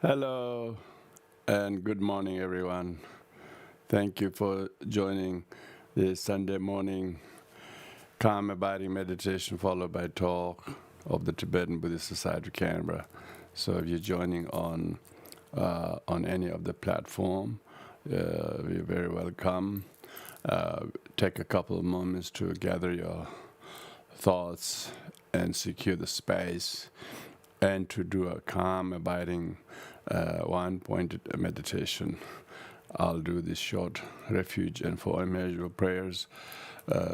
Hello and good morning, everyone. Thank you for joining this Sunday morning calm abiding meditation followed by talk of the Tibetan Buddhist Society of Canberra. So if you're joining on any of the platform, you're very welcome. Take a couple of moments to gather your thoughts and secure the space and to do a calm abiding one-pointed meditation. I'll do this short refuge and four immeasurable prayers,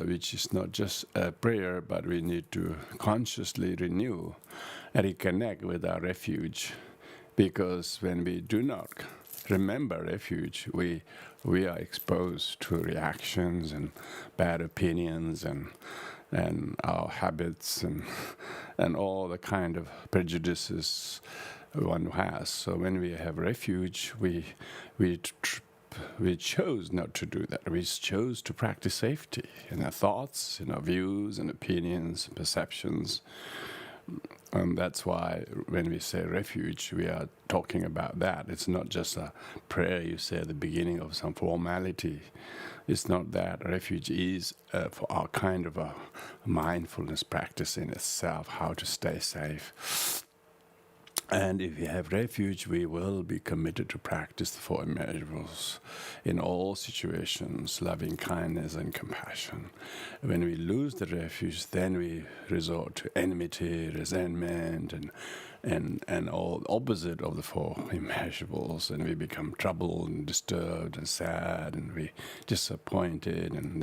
which is not just a prayer, but we need to consciously renew and reconnect with our refuge. Because when we do not remember refuge, we are exposed to reactions and bad opinions and our habits and all the kind of prejudices one has. So when we have refuge, we chose not to do that. We chose to practice safety in our thoughts, in our views and opinions, and perceptions. And that's why when we say refuge, we are talking about that. It's not just a prayer you say at the beginning of some formality. It's not that. Refuge is for our kind of a mindfulness practice in itself, how to stay safe. And if we have refuge, we will be committed to practice the four immeasurables in all situations, loving kindness and compassion. When we lose the refuge, then we resort to enmity, resentment, and all opposite of the four immeasurables, and we become troubled and disturbed and sad, and we disappointed, and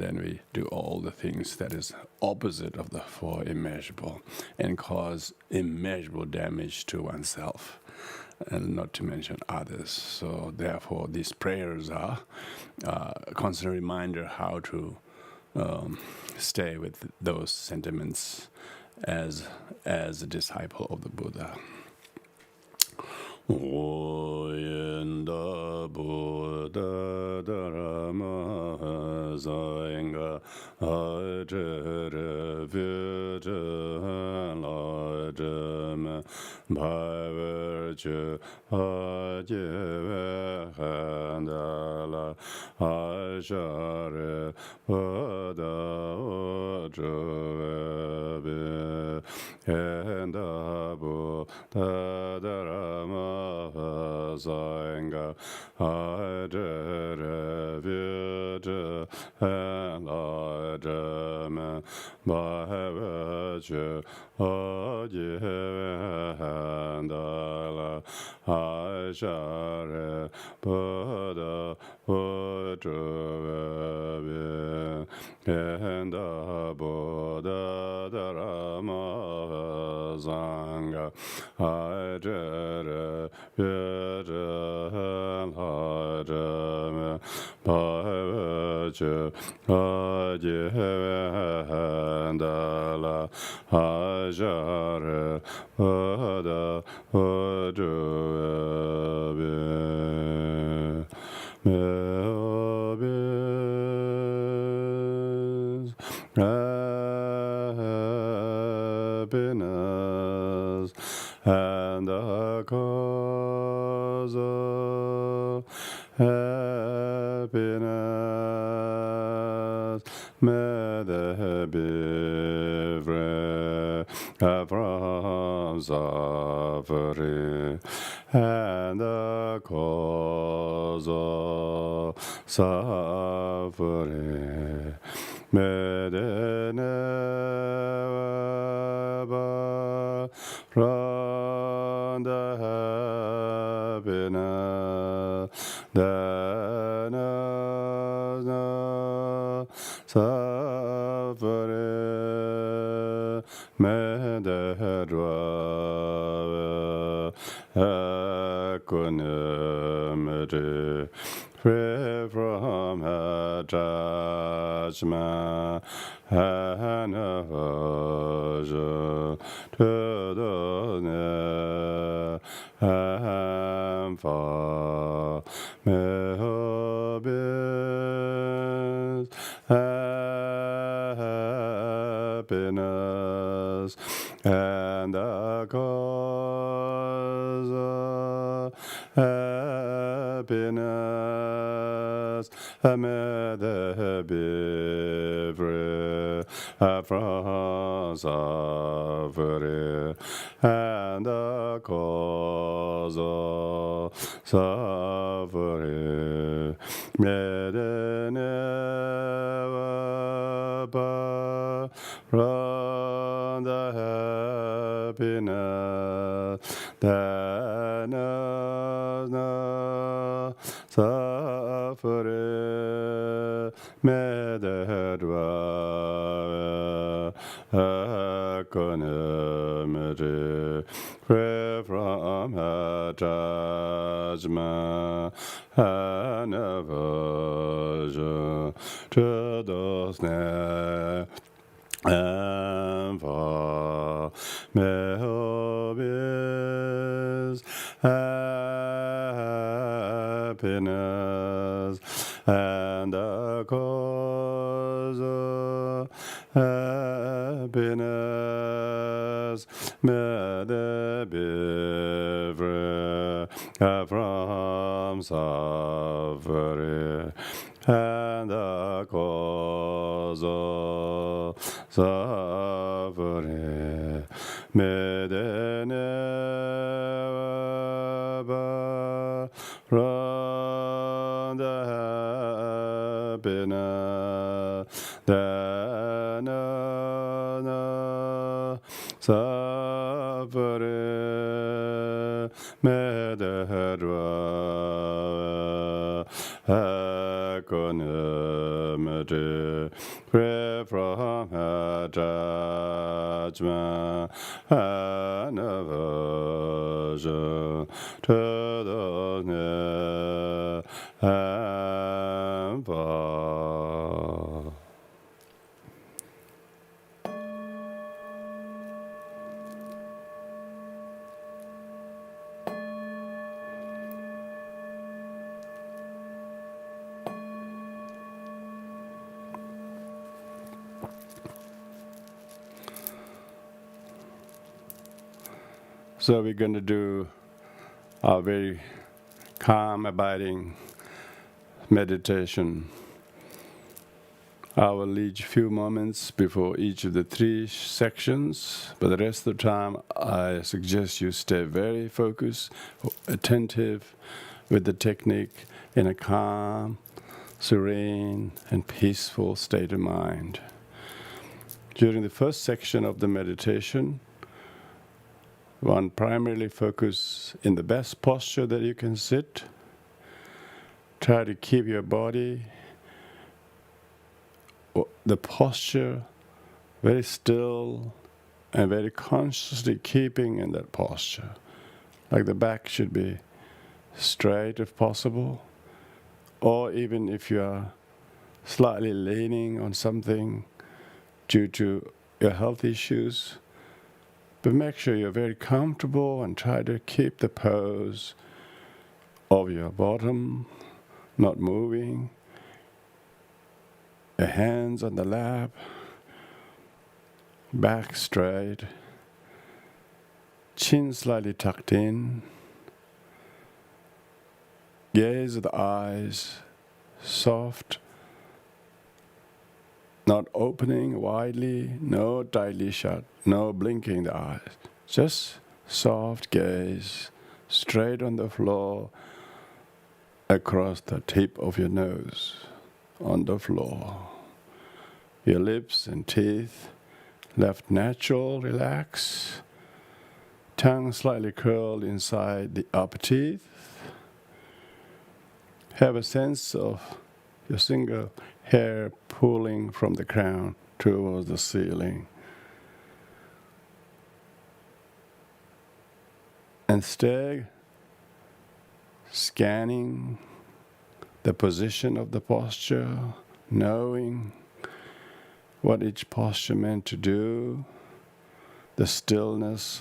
then we do all the things that is opposite of the four immeasurable and cause immeasurable damage to oneself, and not to mention others. So therefore, these prayers are a constant reminder how to stay with those sentiments as a disciple of the Buddha. Oyenda Buddha Dharma Sangha Ajere Vijaya Lajame by virtue Ajeve Handala Ashare Buddha Ujjave Enda Buddha Dharma Sangha Ajere Vijaya Lajame by virtue Ajeve Handala Ashare Buddha Ujjave Enda Buddha Dharma Sangha Ajere Vijaya Lajame by virtue Ajeve Handala Ashare Buddha Ujjave happiness and the cause of happiness. May they be free from suffering and the cause of suffering. May they never part from the happiness that knows no suffering. May they dwell equanimity, free from attachment and aversion to the near and far. May obedience happiness and the cause happiness, may there be free from suffering, and the cause of suffering may they never part from the happiness that knows no suffering. May they dwell equanimity, free from attachment and aversion to those snares and fall. May his happiness and the cause of happiness may they be free from suffering, and the cause of suffering may they never from the happiness that knows no suffering. May they dwell equanimity, free from attachment and aversion to those near and far. So we're going to do our very calm, abiding meditation. I will lead a few moments before each of the three sections, but the rest of the time I suggest you stay very focused, attentive with the technique in a calm, serene, and peaceful state of mind. During the first section of the meditation, one primarily focus in the best posture that you can sit. Try to keep your body, the posture, very still and very consciously keeping in that posture. Like the back should be straight if possible, or even if you are slightly leaning on something due to your health issues, but make sure you're very comfortable and try to keep the pose of your bottom not moving, your hands on the lap, back straight, chin slightly tucked in, gaze of the eyes soft, not opening widely, no tightly shut, no blinking the eyes. Just soft gaze, straight on the floor, across the tip of your nose, on the floor. Your lips and teeth left natural, relaxed. Tongue slightly curled inside the upper teeth. Have a sense of your single hair pulling from the crown towards the ceiling. And stay scanning the position of the posture, knowing what each posture meant to do. The stillness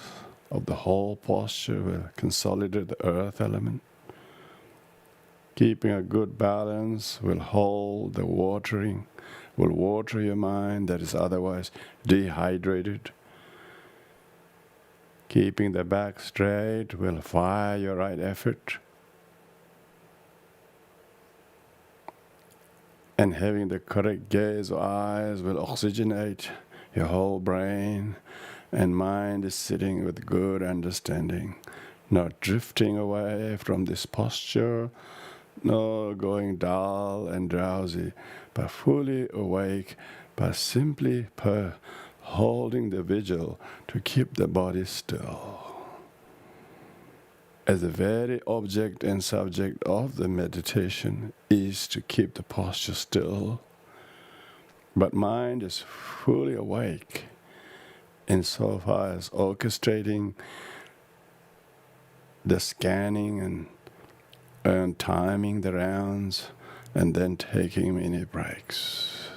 of the whole posture will consolidate the earth element. Keeping a good balance will hold the watering, will water your mind that is otherwise dehydrated. Keeping the back straight will fire your right effort. And having the correct gaze or eyes will oxygenate your whole brain, and mind is sitting with good understanding, not drifting away from this posture, nor going dull and drowsy, but fully awake, but simply holding the vigil to keep the body still. As the very object and subject of the meditation is to keep the posture still, but mind is fully awake insofar as orchestrating the scanning and timing the rounds and then taking mini breaks.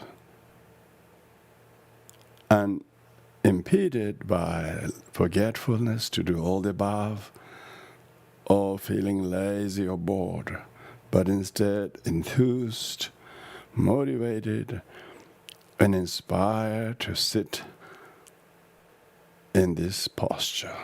Unimpeded by forgetfulness to do all the above, or feeling lazy or bored, but instead enthused, motivated, and inspired to sit in this posture.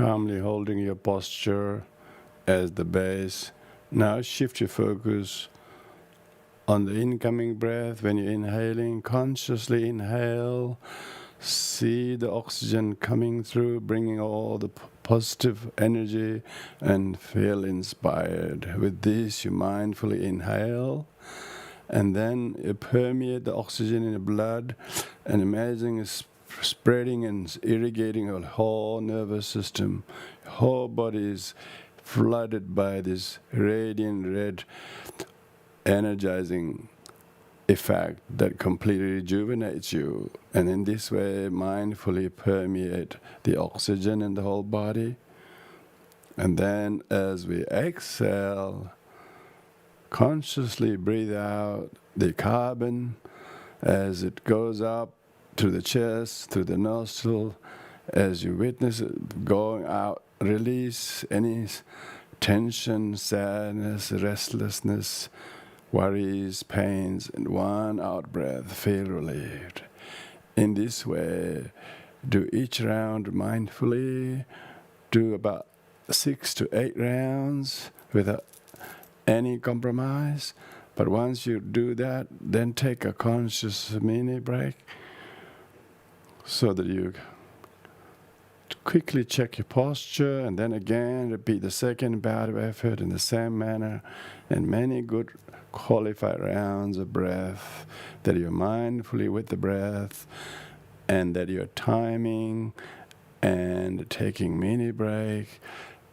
calmly holding your posture as the base. Now shift your focus on the incoming breath. When you're inhaling, consciously inhale. See the oxygen coming through, bringing all the positive energy, and feel inspired. With this, you mindfully inhale, and then you permeate the oxygen in the blood, and imagine it's spreading and irrigating your whole nervous system. Your whole body is flooded by this radiant red energizing effect that completely rejuvenates you. And in this way, mindfully permeate the oxygen in the whole body. And then as we exhale, consciously breathe out the carbon as it goes up through the chest, through the nostril. As you witness it going out, release any tension, sadness, restlessness, worries, pains, and one out breath, feel relieved. In this way, do each round mindfully. Do about 6 to 8 rounds without any compromise. But once you do that, then take a conscious mini break so that you quickly check your posture, and then again repeat the second bout of effort in the same manner, and many good qualified rounds of breath, that you're mindfully with the breath, and that you're timing and taking mini break.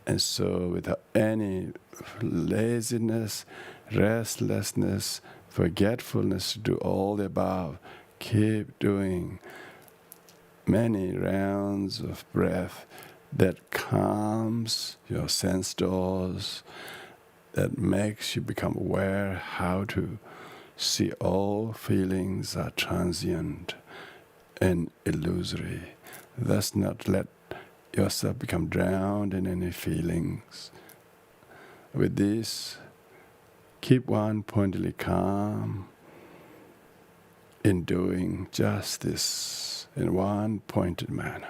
And so without any laziness, restlessness, forgetfulness to do all the above, keep doing many rounds of breath that calms your sense doors, that makes you become aware how to see all feelings are transient and illusory. Thus not let yourself become drowned in any feelings. With this, keep one pointedly calm in doing just this in one pointed manner.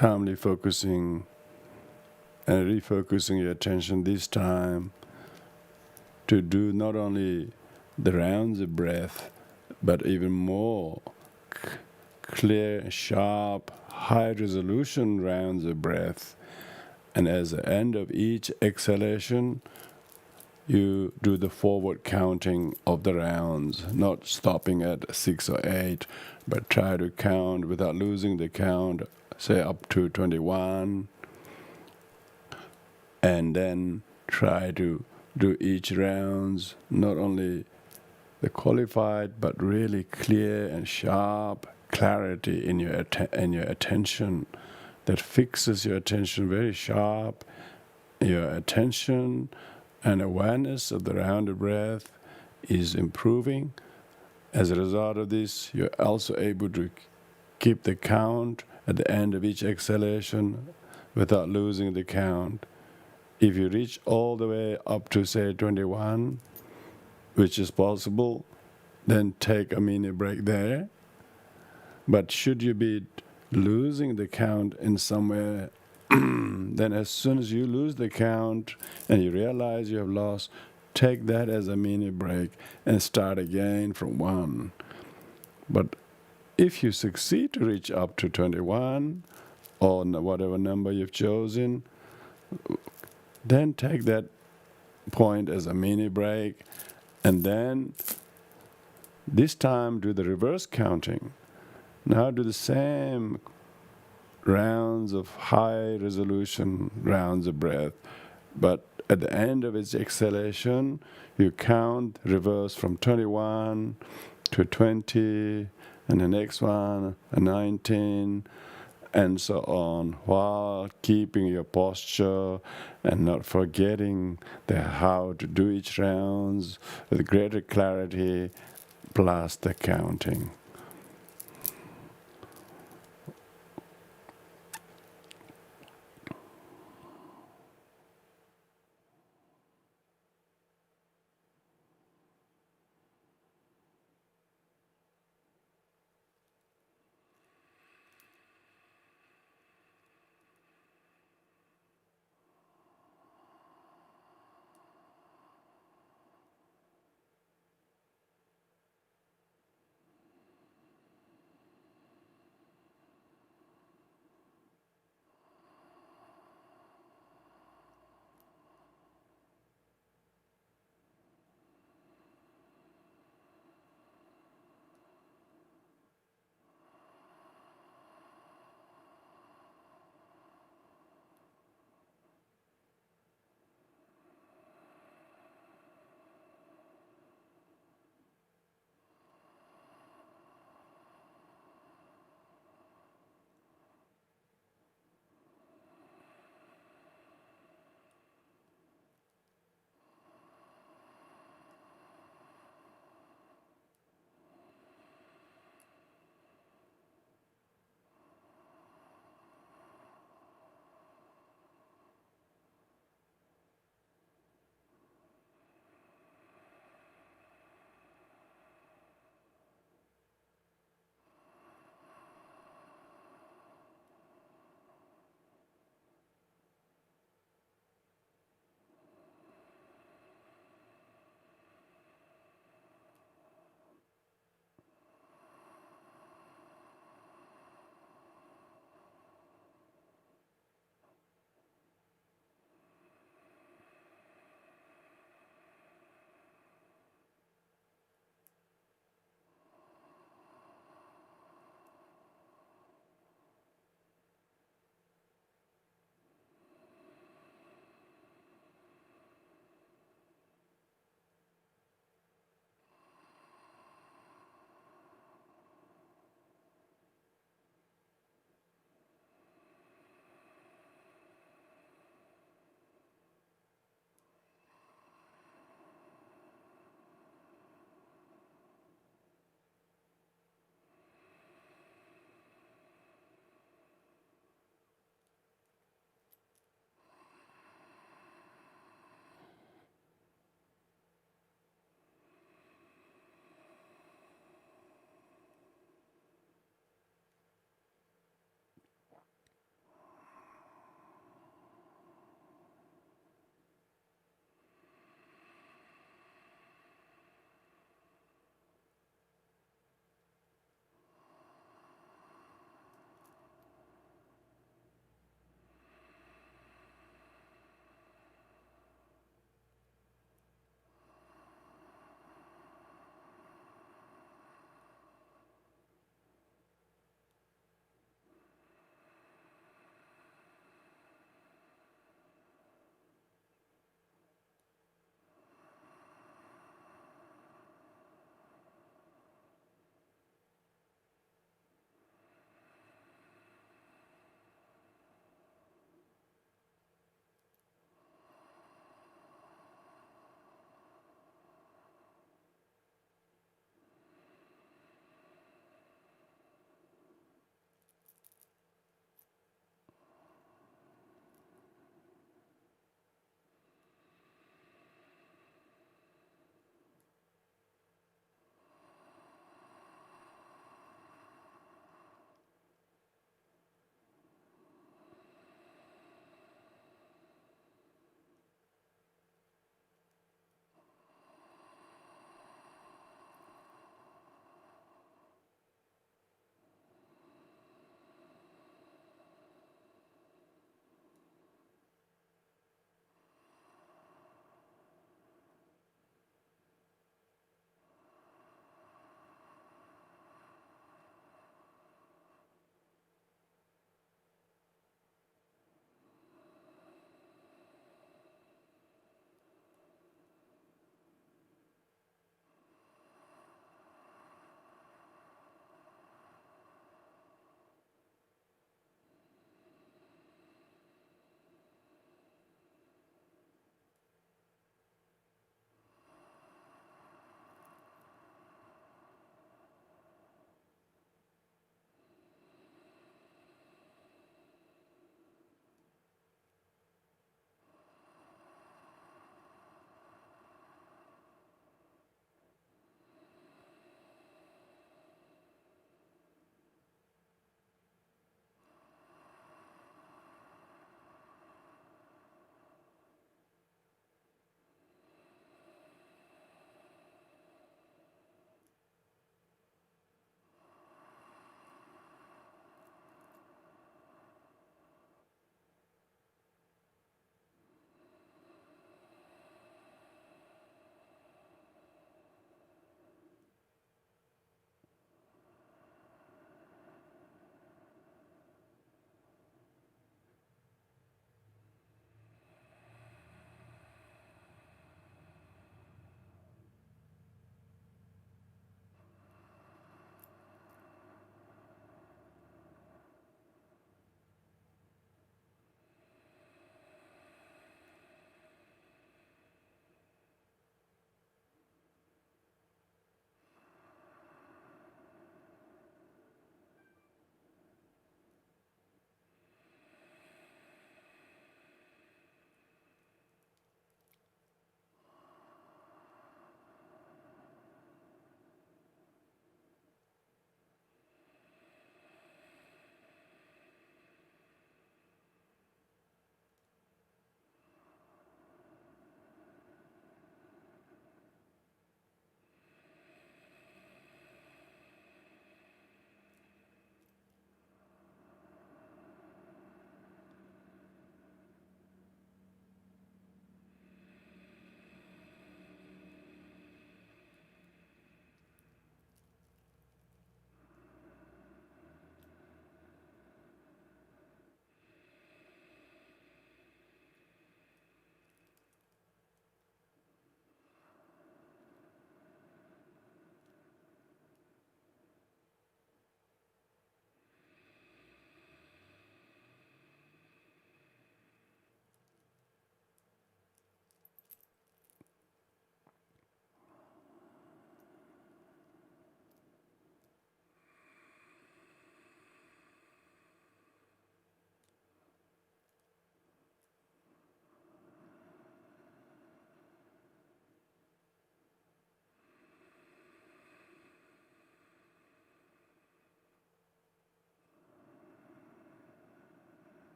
calmly focusing and refocusing your attention this time to do not only the rounds of breath, but even more clear, sharp, high-resolution rounds of breath. And as the end of each exhalation, you do the forward counting of the rounds, not stopping at 6 or 8, but try to count without losing the count, say up to 21, and then try to do each rounds, not only the qualified, but really clear and sharp clarity in your attention that fixes your attention very sharp. Your attention and awareness of the rounded breath is improving. As a result of this, you're also able to keep the count at the end of each exhalation without losing the count. If you reach all the way up to, say, 21, which is possible, then take a mini break there. But should you be losing the count in somewhere, then as soon as you lose the count and you realize you have lost, take that as a mini break and start again from 1. But if you succeed to reach up to 21, or whatever number you've chosen, then take that point as a mini break, and then this time do the reverse counting. Now do the same rounds of high resolution rounds of breath, but at the end of its exhalation, you count reverse from 21 to 20, and the next one, 19, and so on, while keeping your posture and not forgetting how to do each rounds with greater clarity, plus the counting.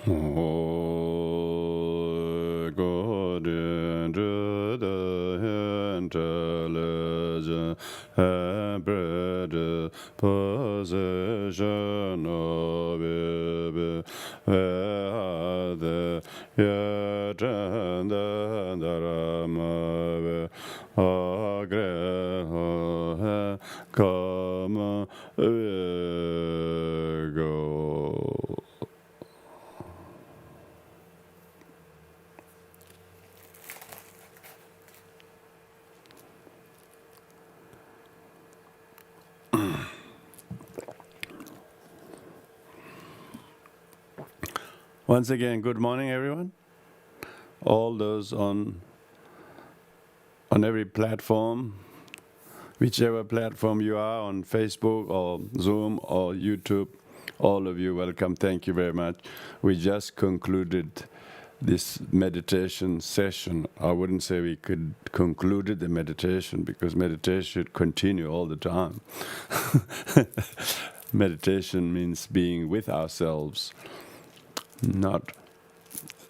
God into the intelligent hybrid possession of it, where the yet and the Rama agre come go. Once again, good morning, everyone. All those on every platform, whichever platform you are, on Facebook or Zoom or YouTube, all of you, welcome. Thank you very much. We just concluded this meditation session. I wouldn't say we could concluded the meditation, because meditation should continue all the time. Meditation means being with ourselves, not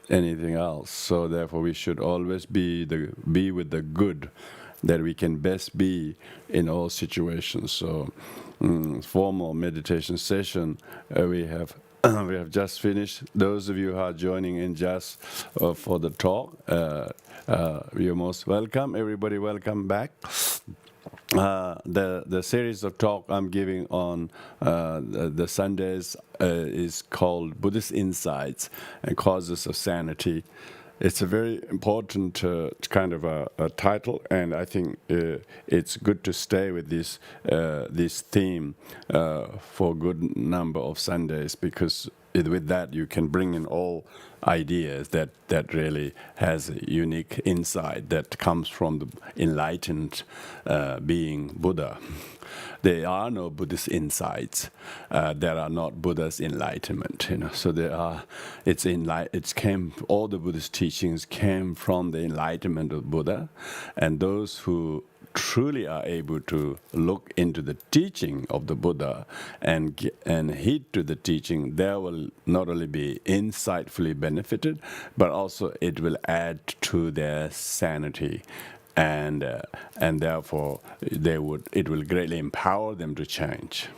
anything else. So therefore we should always be with the good that we can best be in all situations. So formal meditation session we have just finished. Those of you who are joining in just for the talk, you're most welcome. Everybody welcome back. The series of talk I'm giving on the Sundays is called Buddhist Insights and Causes of Sanity. It's a very important kind of a title, and I think it's good to stay with this theme for a good number of Sundays, because with that you can bring in all ideas that really has a unique insight that comes from the enlightened being Buddha. There are no Buddhist insights. There are not Buddha's enlightenment. So there are. All the Buddhist teachings came from the enlightenment of Buddha, and those who truly are able to look into the teaching of the Buddha and heed to the teaching, they will not only be insightfully benefited, but also it will add to their sanity. And therefore it will greatly empower them to change.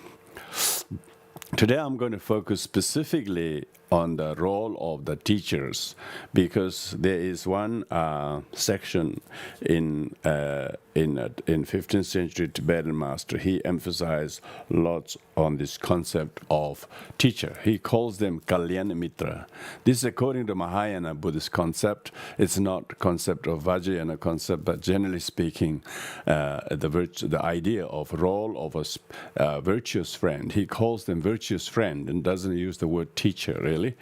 Today I'm going to focus specifically on the role of the teachers, because there is one section in 15th century Tibetan master. He emphasized lots on this concept of teacher. He calls them Kalyana Mitra. This is according to Mahayana Buddhist concept. It's not concept of Vajrayana concept, but generally speaking, the idea of role of a virtuous friend. He calls them virtuous friend and doesn't use the word teacher, really.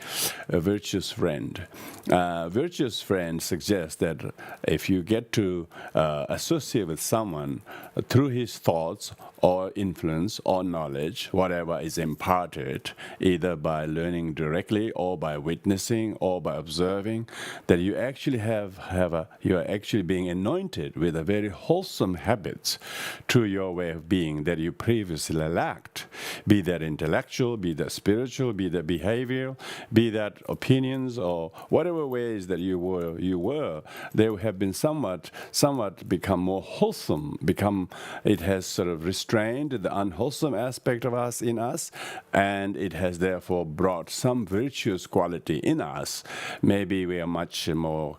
A virtuous friend. Virtuous friend suggests that if you get to associate with someone through his thoughts or influence or knowledge, whatever is imparted, either by learning directly or by witnessing or by observing, that you actually you are actually being anointed with a very wholesome habits to your way of being that you previously lacked, be that intellectual, be that spiritual, be that behavioral, be that opinions, or whatever ways that you were, they have been somewhat become more wholesome, it has sort of restrained the unwholesome aspect of us in us, and it has therefore brought some virtuous quality in us. Maybe we are much more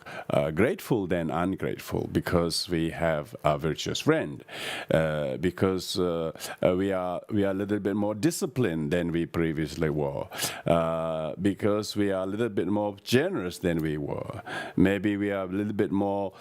grateful than ungrateful because we have a virtuous friend, because we are a little bit more disciplined than we previously were, because we are a little bit more generous than we were. Maybe we are a little bit more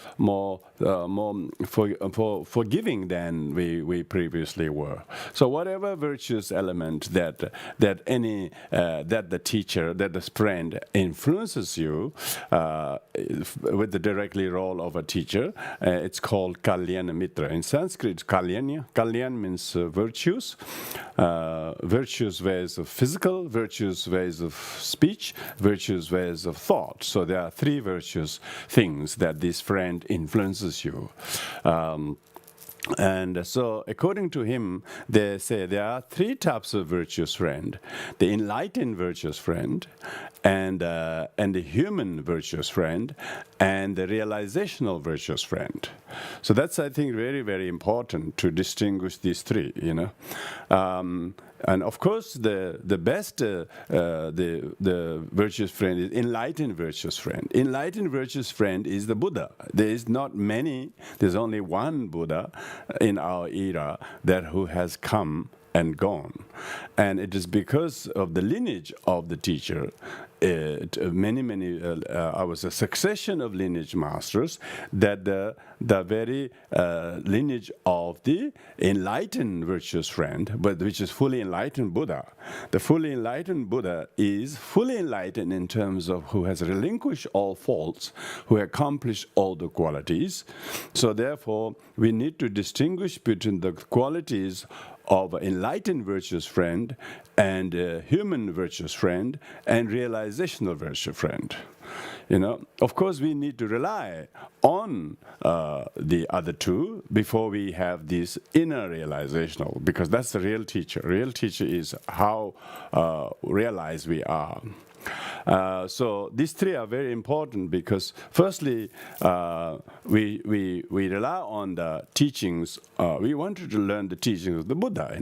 forgiving than we previously were. So whatever virtuous element that the teacher, that the friend influences you with the directly role of a teacher, it's called Kalyana Mitra. In Sanskrit, Kalyan means virtues, virtuous ways of physical, virtuous ways of speech, virtuous ways of thought. So there are three virtuous things that this friend influences you. And so, according to him, they say there are three types of virtuous friend: the enlightened virtuous friend, and the human virtuous friend, and the realizational virtuous friend. So that's, I think, very, very important to distinguish these three. And of course, the best the virtuous friend is enlightened virtuous friend. Enlightened virtuous friend is the Buddha. There is not many. There's only one Buddha in our era who has come and gone, and it is because of the lineage of the teacher. I was a succession of lineage masters that the very lineage of the enlightened virtuous friend, but which is fully enlightened Buddha. The fully enlightened Buddha is fully enlightened in terms of who has relinquished all faults, who accomplished all the qualities. So therefore, we need to distinguish between the qualities of enlightened virtuous friend and human virtuous friend and realizational virtuous friend. Of course, we need to rely on the other two before we have this inner realizational, because that's the real teacher. Real teacher is how realized we are. So these three are very important because, firstly, we rely on the teachings. We wanted to learn the teachings of the Buddha,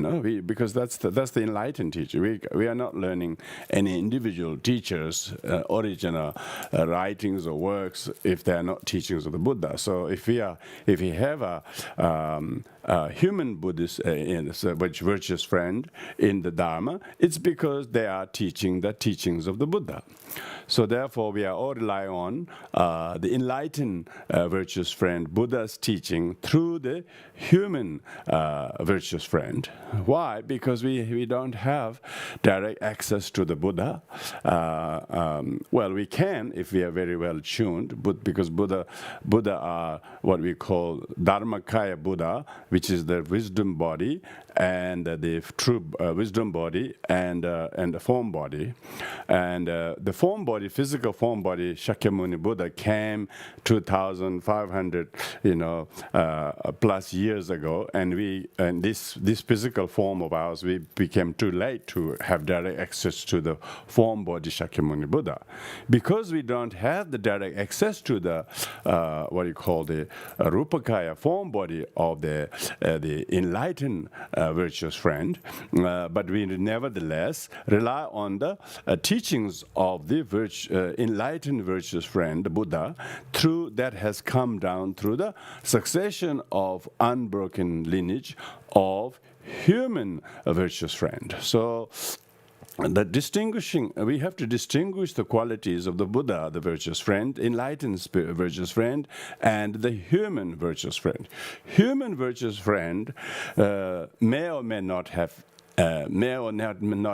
because that's the enlightened teacher. We are not learning any individual teachers' original writings or works if they are not teachings of the Buddha. So if we have a human Buddhist virtuous friend in the Dharma, it's because they are teaching the teachings of the Buddha. So therefore, we are all rely on the enlightened virtuous friend, Buddha's teaching through the human virtuous friend. Why? Because we don't have direct access to the Buddha. Well, we can if we are very well tuned, but because Buddha are what we call Dharmakaya Buddha, which is the wisdom body and the true wisdom body and the form body. And the form body, physical form body, Shakyamuni Buddha came 2,500 plus years ago, and this physical form of ours, we became too late to have direct access to the form body Shakyamuni Buddha. Because we don't have the direct access to the what you call the Rupakaya form body of the enlightened virtuous friend, but we nevertheless rely on the teachings of the enlightened virtuous friend, the Buddha, through that has come down through the succession of unbroken lineage of human virtuous friend. So we have to distinguish the qualities of the Buddha, the virtuous friend, enlightened virtuous friend, and the human virtuous friend. Human virtuous friend may or may not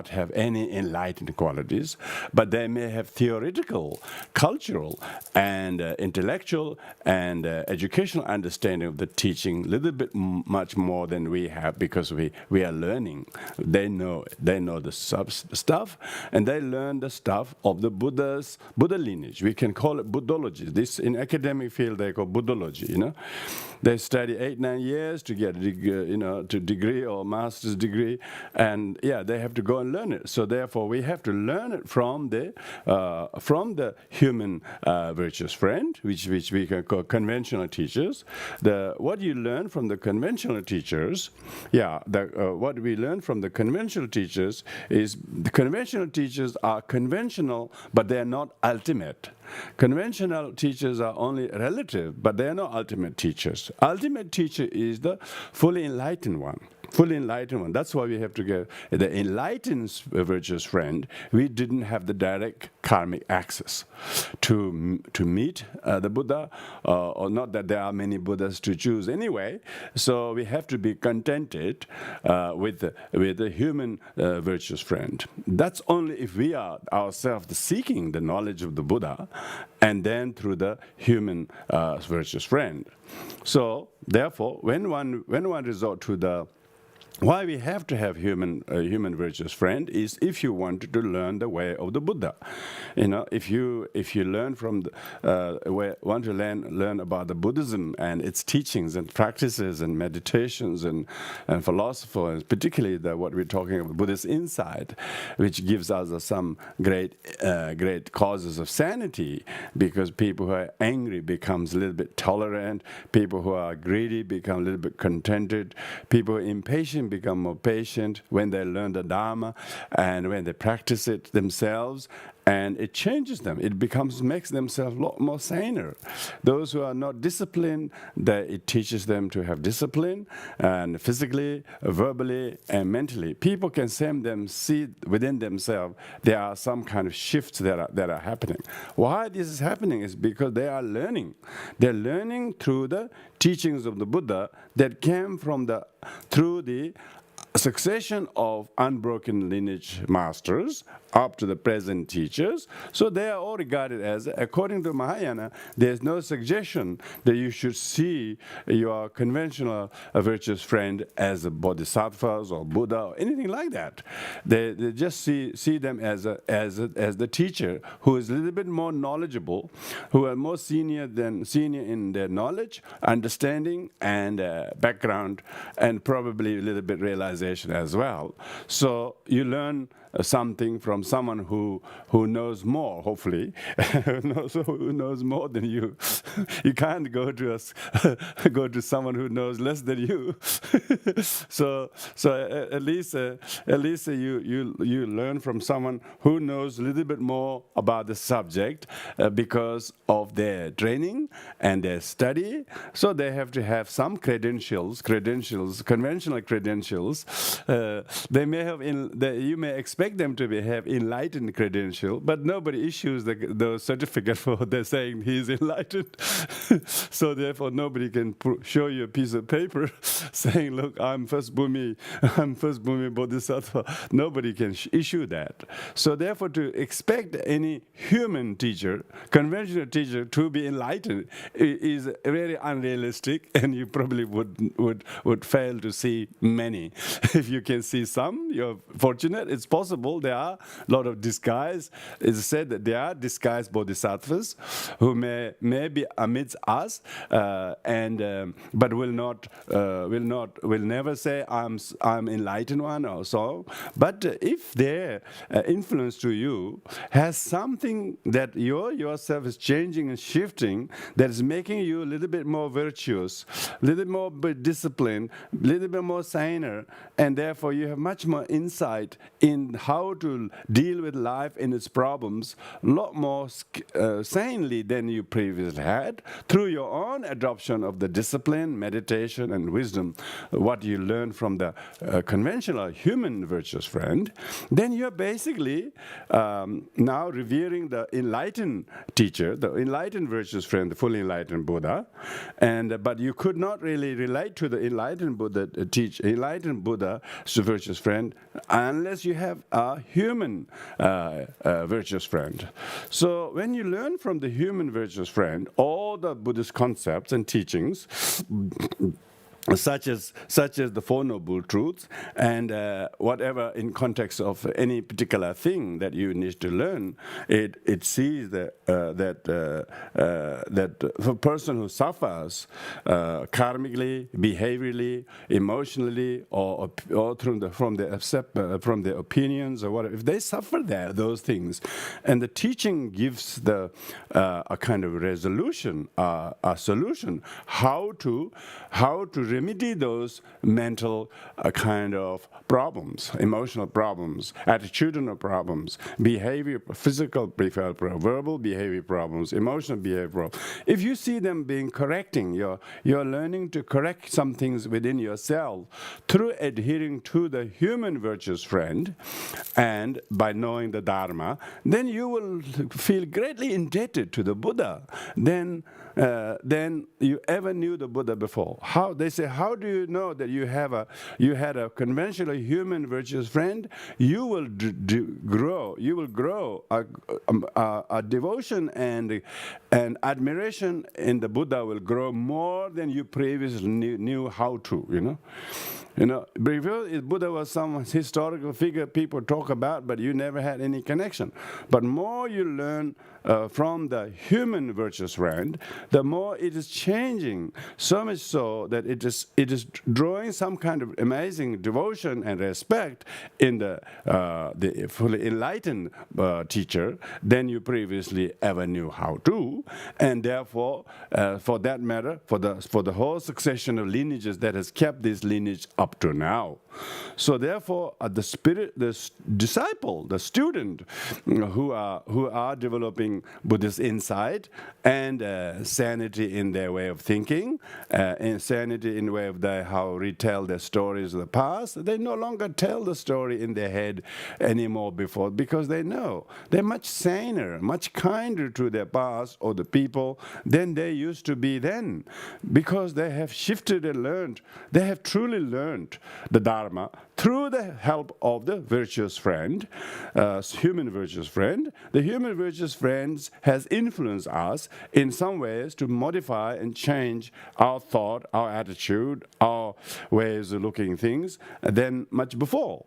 have any enlightened qualities, but they may have theoretical, cultural, and intellectual and educational understanding of the teaching a little bit much more than we have, because we are learning. They know the stuff, and they learn the stuff of the Buddha lineage. We can call it Buddhology. This in academic field they call Buddhology. They study 8-9 years to get a degree or master's degree, and they have to go and learn it. So therefore, we have to learn it from the human virtuous friend, which we can call conventional teachers. What you learn from the conventional teachers, what we learn from the conventional teachers is the conventional teachers are conventional, but they are not ultimate. Conventional teachers are only relative, but they are not ultimate teachers. Ultimate teacher is the fully enlightened one. That's why we have to get the enlightened virtuous friend. We didn't have the direct karmic access to meet the Buddha, or not that there are many Buddhas to choose anyway. So we have to be contented with the human virtuous friend. That's only if we are ourselves seeking the knowledge of the Buddha, and then through the human virtuous friend. So therefore, when one resort to the why we have to have human virtuous friend is if you wanted to learn the way of the Buddha. If you learn from want to learn about the Buddhism and its teachings and practices and meditations and philosophy, and particularly what we're talking about, Buddhist insight, which gives us some great causes of sanity, because people who are angry becomes a little bit tolerant, people who are greedy become a little bit contented, people who are impatient become more patient when they learn the Dharma and when they practice it themselves, and it changes them. It makes themselves a lot more saner. Those who are not disciplined, it teaches them to have discipline, and physically, verbally, and mentally. People can see within themselves there are some kind of shifts that are happening. Why this is happening is because they are learning. They're learning through the teachings of the Buddha that came through the succession of unbroken lineage masters up to the present teachers. So they are all regarded as, according to Mahayana, there's no suggestion that you should see your conventional virtuous friend as a bodhisattvas or Buddha or anything like that. They just see them as the teacher who is a little bit more knowledgeable, who are more senior in their knowledge, understanding, and background, and probably a little bit realization as well. So you learn something from someone who knows more, hopefully, who knows more than you. You can't go to someone who knows less than you. so at least you learn from someone who knows a little bit more about the subject because of their training and their study. So they have to have some credentials, conventional credentials. You may expect them to have enlightened credential, but nobody issues the certificate for they're saying he's enlightened. So therefore nobody can show you a piece of paper saying, look, I'm first Bhumi Bodhisattva. Nobody can issue that. So therefore to expect any human teacher, conventional teacher, to be enlightened is very unrealistic, and you probably would fail to see many. If you can see some, you're fortunate. It's possible. There are a lot of disguise. It's said that there are disguised bodhisattvas who may be amidst us, but will never say I'm enlightened one or so. But if their influence to you has something that yourself is changing and shifting, that is making you a little bit more virtuous, a little bit more disciplined, a little bit more saner, and therefore you have much more insight in how to deal with life and its problems a lot more sanely than you previously had, through your own adoption of the discipline, meditation, and wisdom, what you learn from the conventional human virtuous friend, then you're basically now revering the enlightened teacher, the enlightened virtuous friend, the fully enlightened Buddha, but you could not really relate to the enlightened Buddha enlightened Buddha, virtuous friend, unless you have a human virtuous friend. So when you learn from the human virtuous friend all the Buddhist concepts and teachings, such as the Four Noble Truths, and whatever in context of any particular thing that you need to learn, it sees that for a person who suffers karmically, behaviorally, emotionally, or from their opinions or whatever, if they suffer those things, and the teaching gives a kind of resolution, a solution, how to remedy those mental kind of problems, emotional problems, attitudinal problems, physical behavioral problems, verbal behavior problems, emotional behavior problems. If you see them being correcting, you're learning to correct some things within yourself through adhering to the human virtuous friend, and by knowing the Dharma, then you will feel greatly indebted to the Buddha. Then than you ever knew the Buddha before. They say, how do you know that you had a conventional human virtuous friend? You will grow. You will grow a devotion and admiration in the Buddha will grow more than you previously knew how to. Before Buddha was some historical figure people talk about, but you never had any connection. But more you learn from the human virtuous friend, the more it is changing, so much so that it is drawing some kind of amazing devotion and respect in the fully enlightened teacher than you previously ever knew how to, and therefore, for that matter, for the whole succession of lineages that has kept this lineage up to now. So therefore, the disciple, the student, who are developing Buddhist insight and sanity in their way of thinking, and sanity in the way of how retell their stories of the past, they no longer tell the story in their head anymore because they know they're much saner, much kinder to their past or the people than they used to be then, because they have shifted and learned. They have truly learned the Dharma through the help of the virtuous friend, human virtuous friend. The human virtuous friends has influenced us in some ways to modify and change our thought, our attitude, our ways of looking at things than much before.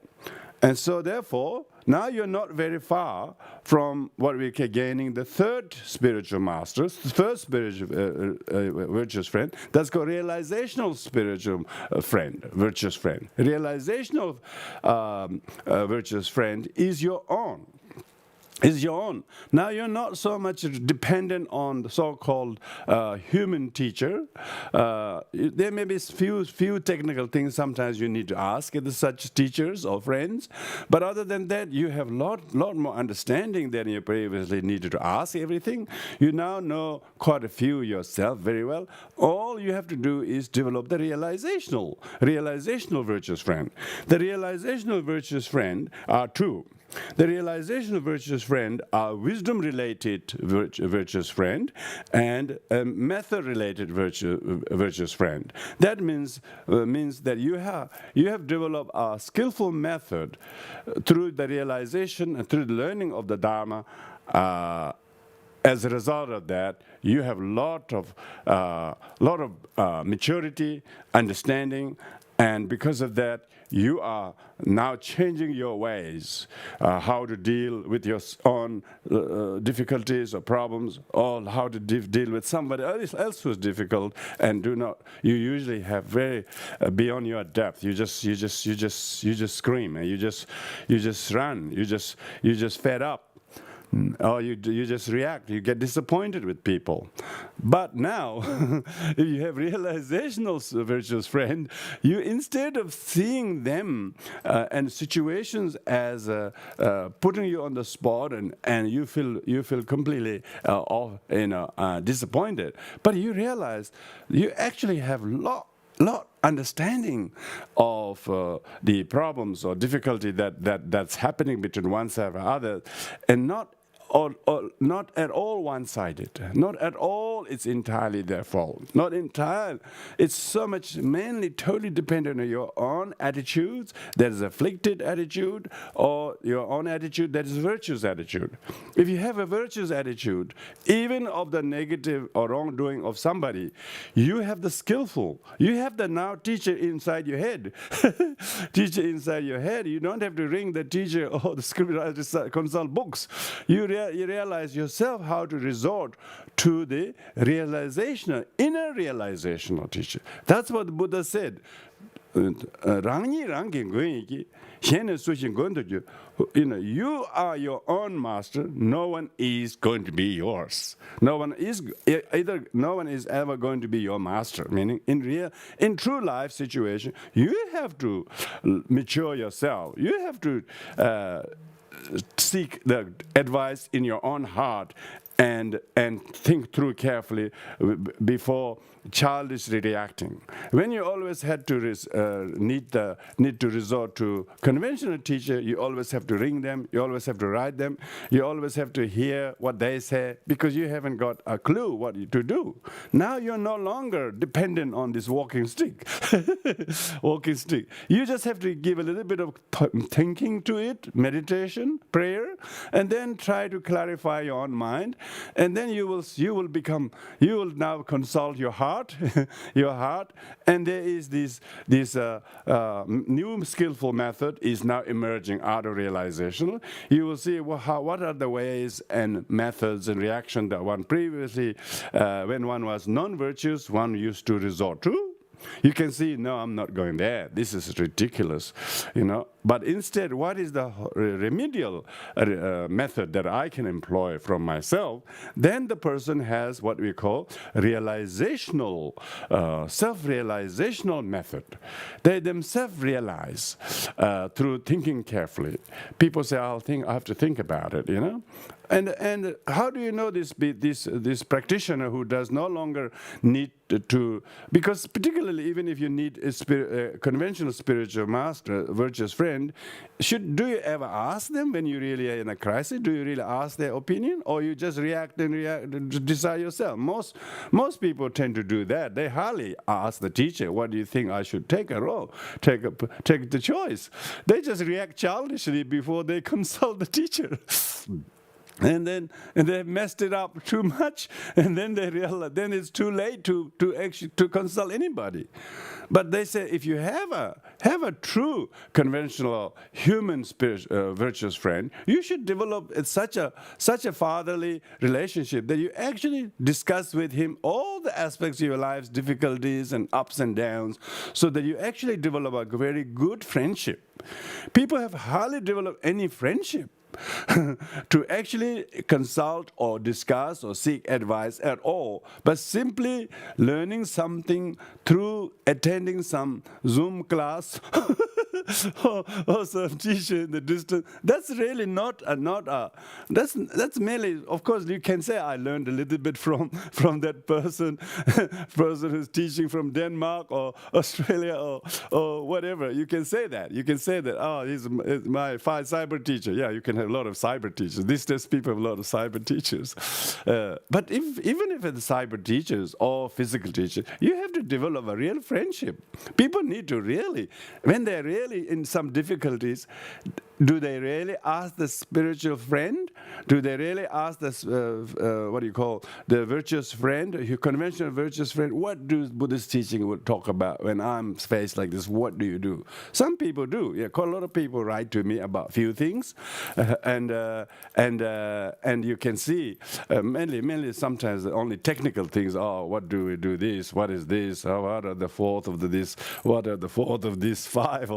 And so therefore, now you're not very far from what we are gaining the third spiritual master, the first spiritual virtuous friend. That's called realizational spiritual friend, virtuous friend. Realizational virtuous friend is your own. Is your own. Now you're not so much dependent on the so-called human teacher. There may be few technical things sometimes you need to ask such teachers or friends, but other than that, you have lot more understanding than you previously needed to ask everything. You now know quite a few yourself very well. All you have to do is develop the realizational virtuous friend. The realizational virtuous friend are two. The realizational virtuous friend are wisdom-related virtuous friend and method-related virtuous friend. That means that you have developed a skillful method through the realization and through the learning of the Dharma. As a result of that, you have lot of maturity, understanding, and because of that, you are now changing your ways, how to deal with your own difficulties or problems, or how to deal with somebody else who's difficult, and you usually have very beyond your depth. You just scream, and you just run. You just fed up. Or you just react, you get disappointed with people. But now, if you have realizational virtuous friend, you instead of seeing them and situations as putting you on the spot and you feel completely disappointed, but you realize you actually have lot understanding of the problems or difficulty that's happening between oneself and others, and not at all one-sided. Not at all it's entirely their fault. Not entirely. It's so much mainly totally dependent on your own attitudes, that is afflicted attitude, or your own attitude that is virtuous attitude. If you have a virtuous attitude, even of the negative or wrongdoing of somebody, you have the skillful. You have the now teacher inside your head. Teacher inside your head. You don't have to ring the teacher or the scripture, consult books. You realize yourself how to resort to the inner realizational teacher. That's what the Buddha said. You are your own master. No one is going to be yours. No one is ever going to be your master. Meaning, in true life situation, you have to mature yourself. You have to seek the advice in your own heart and think through carefully before childishly reacting. When you always had to need to resort to conventional teacher, you always have to ring them, you always have to write them, you always have to hear what they say because you haven't got a clue what to do. Now you're no longer dependent on this walking stick. Walking stick. You just have to give a little bit of thinking to it, meditation, prayer, and then try to clarify your own mind, and then you will now consult your heart, and there is this new skillful method is now emerging out of realization. You will see what are the ways and methods and reaction that one previously, when one was non-virtuous, one used to resort to. You can see, no, I'm not going there. This is ridiculous, But instead, what is the remedial method that I can employ from myself? Then the person has what we call self-realizational method. They themselves realize through thinking carefully. People say, I have to think about it, And how do you know this practitioner who does no longer need to, because particularly even if you need a conventional spiritual master, virtuous friend, do you ever ask them when you really are in a crisis? Do you really ask their opinion, or you just react and decide yourself? Most people tend to do that. They hardly ask the teacher, what do you think I should take a role, take the choice. They just react childishly before they consult the teacher. And they messed it up too much, and then they realize then it's too late to consult anybody. But they say if you have a true conventional human virtuous friend, you should develop such a fatherly relationship that you actually discuss with him all the aspects of your life's difficulties and ups and downs, so that you actually develop a very good friendship. People have hardly developed any friendship to actually consult or discuss or seek advice at all, but simply learning something through attending some Zoom class or some teacher in the distance. That's really that's merely, of course, you can say I learned a little bit from that person who's teaching from Denmark or Australia or whatever. You can say that. Oh, he's my cyber teacher. Yeah, you can have a lot of cyber teachers. These days people have a lot of cyber teachers. But even if it's cyber teachers or physical teachers, you have to develop a real friendship. People need to really, when they're really in some difficulties, do they really ask the spiritual friend? Do they really ask the virtuous friend, conventional virtuous friend, what do Buddhist teaching would talk about when I'm faced like this? What do you do? Some people do. Yeah, quite a lot of people write to me about few things, and you can see mainly sometimes only technical things. Oh, what do we do this? What is this? Oh, what are the fourth of this? What are the fourth of this 5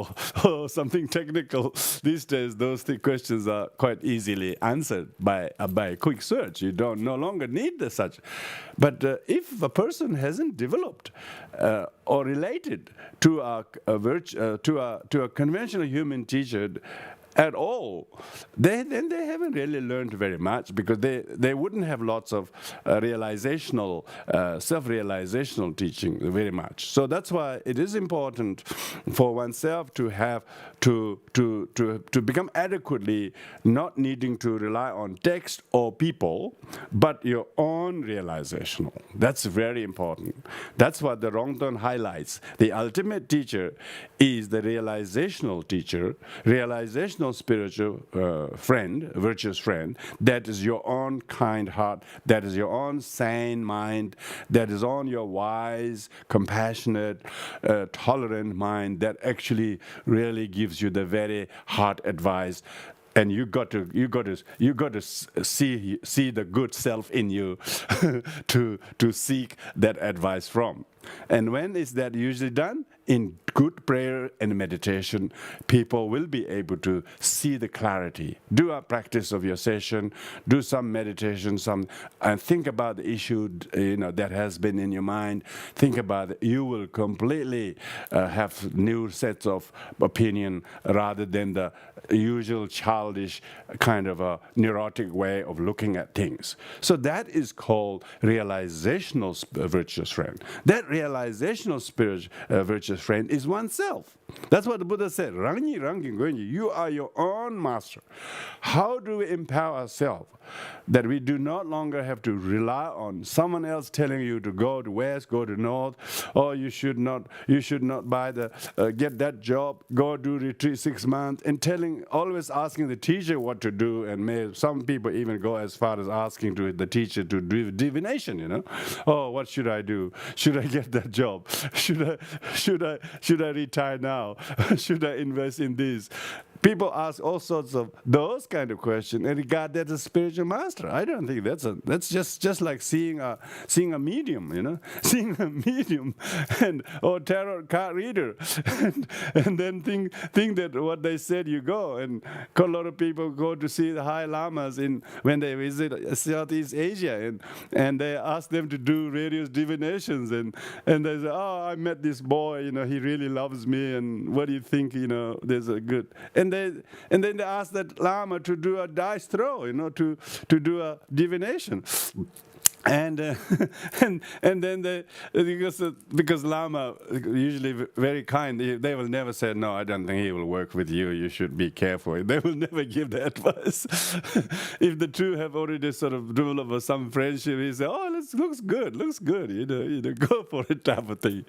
or something technical? These days, those questions are quite easily answered by a quick search. You no longer need such. But if a person hasn't developed or related to a conventional human teacher at all, then they haven't really learned very much, because they wouldn't have lots of self-realizational teaching very much. So that's why it is important for oneself to have to become adequately not needing to rely on text or people, but your own realizational. That's very important. That's what the Rongton highlights. The ultimate teacher is the realizational teacher, realizational spiritual friend, virtuous friend, that is your own kind heart, that is your own sane mind, that is on your wise, compassionate, tolerant mind, that actually really gives you the very heart advice. And you got to see the good self in you to seek that advice from. And when is that usually done? In good prayer and meditation, people will be able to see the clarity. Do a practice of your session, do some meditation, and think about the issue that has been in your mind. Think about it. You will completely have new sets of opinion rather than the usual childish kind of a neurotic way of looking at things. So that is called realizational virtuous friend. That realizational virtuous friend is oneself. That's what the Buddha said. Rangi rangi gonyi. You are your own master. How do we empower ourselves that we do not longer have to rely on someone else telling you to go to west, go to north, or you should not buy get that job, go do retreat 6 months, and always asking the teacher what to do, and some people even go as far as asking the teacher to do divination. Oh, what should I do? Should I get that job? Should I retire now? Should I invest in this? People ask all sorts of those kind of questions and regard that as a spiritual master. I don't think that's just like seeing a medium, seeing a medium or tarot card reader, and then think that what they said you go. And a lot of people go to see the high lamas when they visit Southeast Asia, and they ask them to do various divinations, and they say, oh, I met this boy, he really loves me, and what do you think, there's a good. And then they ask that Lama to do a dice throw, to do a divination. And then because Lama usually very kind, they will never say, no, I don't think he will work with you. You should be careful. They will never give the advice. If the two have already sort of developed some friendship, he say, oh, looks good, go for it type of thing.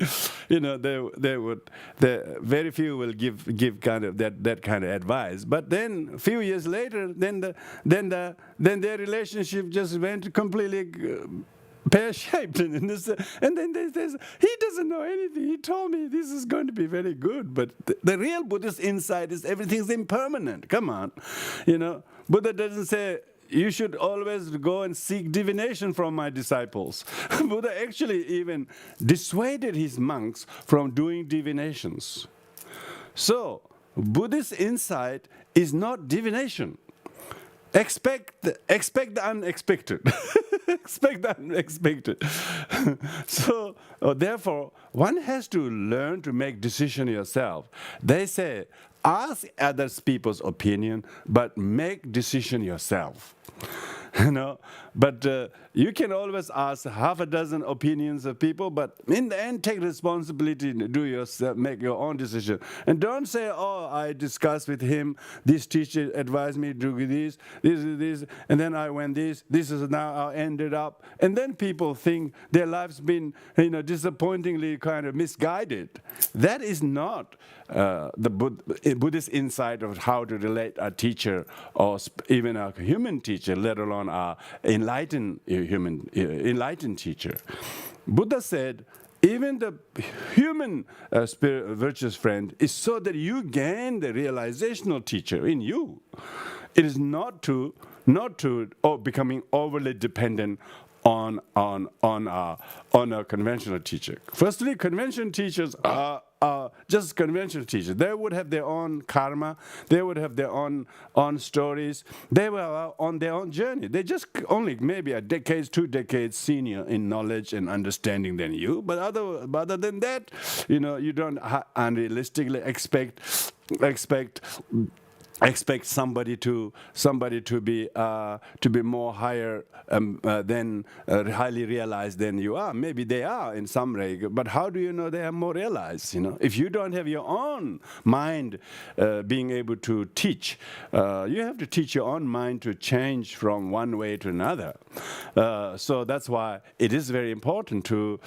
Very few will give kind of that kind of advice. But then a few years later, then their relationship just went completely pear-shaped, and then there's he doesn't know anything. He told me this is going to be very good, but the real Buddhist insight is everything's impermanent. Come on, Buddha doesn't say you should always go and seek divination from my disciples. Buddha actually even dissuaded his monks from doing divinations. So Buddhist insight is not divination. Expect the unexpected. Expect the unexpected. So, therefore, one has to learn to make decision yourself. They say, ask other people's opinion, but make decision yourself. But you can always ask half a dozen opinions of people, but in the end, take responsibility and do yourself, make your own decision. And don't say, oh, I discussed with him, this teacher advised me to do this, and then I went this is now I ended up. And then people think their life's been, disappointingly kind of misguided. That is not the Buddhist insight of how to relate a teacher or even a human teacher, let alone a enlightened teacher. Buddha said, even the human virtuous friend is so that you gain the realizational teacher in you. It is not to becoming overly dependent on a conventional teacher. Firstly, conventional teachers are just conventional teachers. They would have their own karma. They would have their own stories. They were on their own journey. They just only maybe 2 decades senior in knowledge and understanding than you. But other than that, you don't unrealistically expect somebody to be more higher than highly realized than you are. Maybe they are in some way, but how do you know they are more realized? If you don't have your own mind being able to teach, you have to teach your own mind to change from one way to another. So that's why it is very important to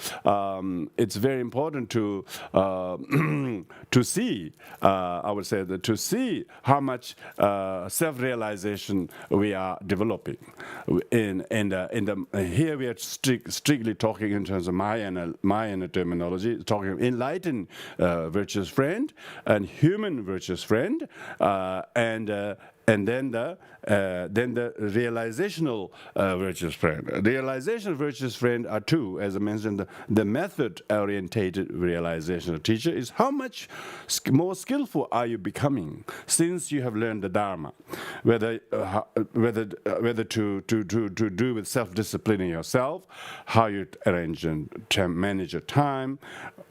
to see. I would say that to see how much self-realization we are developing. Here we are strictly talking in terms of Mahayana terminology, talking of enlightened virtuous friend and human virtuous friend, and and then the realizational virtuous friend. Realizational virtuous friend are two, as I mentioned. The method-orientated realizational teacher is how much more skillful are you becoming since you have learned the Dharma, whether to do with self-disciplining yourself, how you arrange and manage your time,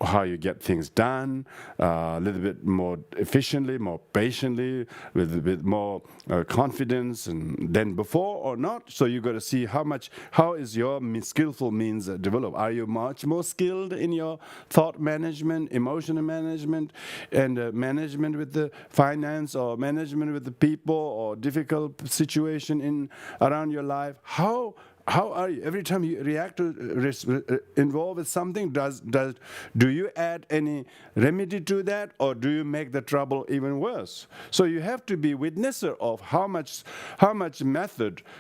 how you get things done a little bit more efficiently, more patiently, with a bit more confidence than before or not. So you got to see how is your skillful means developed. Are you much more skilled in your thought management, emotional management, and management with the finance, or management with the people, or difficult situation around your life? How are you every time you react to involve with something? Do you add any remedy to that, or do you make the trouble even worse? So you have to be witnesser of how much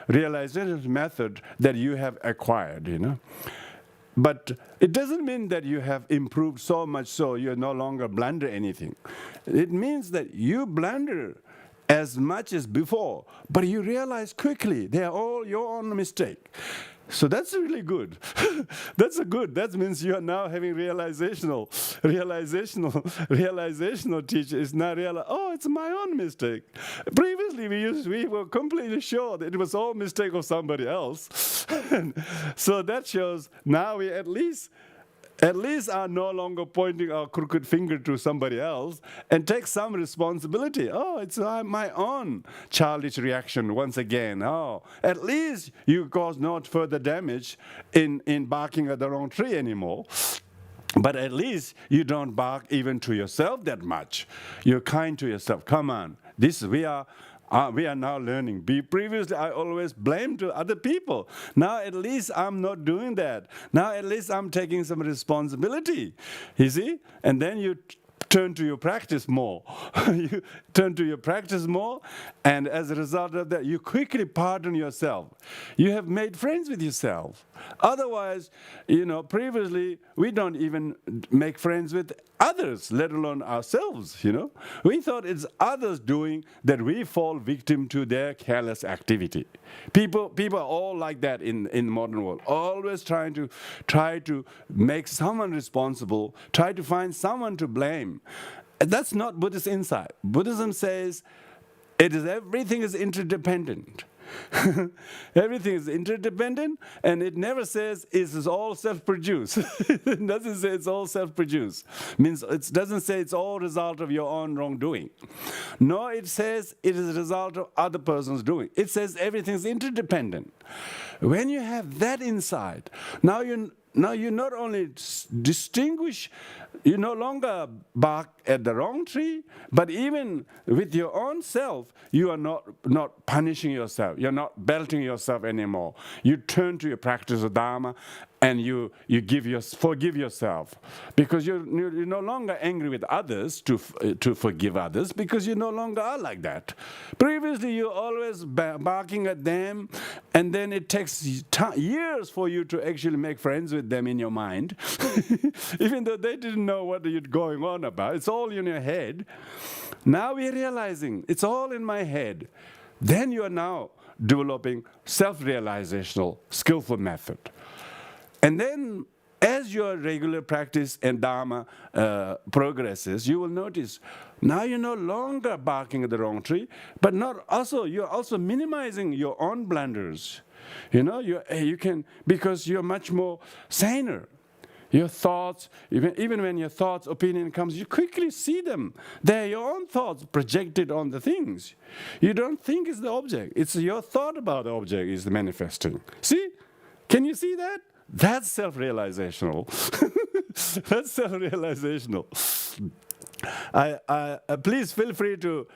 realization method that you have acquired. But it doesn't mean that you have improved so much so you no longer blunder anything. It means that you blunder as much as before, but you realize quickly they are all your own mistake. So that's really good. That means you are now having realizational teacher is now realize, oh, it's my own mistake. Previously we were completely sure that it was all mistake of somebody else. So that shows now we at least are no longer pointing our crooked finger to somebody else and take some responsibility. Oh, it's my own childish reaction once again. Oh, at least you cause no further damage in barking at the wrong tree anymore. But at least you don't bark even to yourself that much. You're kind to yourself. Come on. We are now learning. Previously, I always blamed to other people. Now, at least I'm not doing that. Now, at least I'm taking some responsibility. You see? And then you turn to your practice more. You turn to your practice more, and as a result of that, you quickly pardon yourself. You have made friends with yourself. Otherwise, previously, we don't even make friends with others, let alone ourselves, We thought it's others doing that we fall victim to their careless activity. People are all like that in the modern world, always try to make someone responsible, try to find someone to blame. That's not Buddhist insight. Buddhism says everything is interdependent. Everything is interdependent, and it never says it is all self-produced. It doesn't say it's all self-produced. Means it doesn't say it's all result of your own wrongdoing. No, it says it is a result of other person's doing. It says everything is interdependent. When you have that insight, now you not only distinguish, you no longer bark at the wrong tree, but even with your own self, you are not punishing yourself. You're not belting yourself anymore. You turn to your practice of Dharma, and you forgive yourself, because you're no longer angry with others to forgive others, because you no longer are like that. Previously, you're always barking at them, and then it takes years for you to actually make friends with them in your mind, even though they didn't know what you're going on about. It's all in your head. Now we're realizing it's all in my head. Then you are now developing self-realizational, skillful method. And then, as your regular practice and Dharma progresses, you will notice now you're no longer barking at the wrong tree, but you're also minimizing your own blunders. You can, because you're much more saner. Your thoughts, even when your thoughts, opinion comes, you quickly see them. They're your own thoughts projected on the things. You don't think it's the object. It's your thought about the object is manifesting. See? Can you see that? That's self-realizational. That's self-realizational. Please feel free to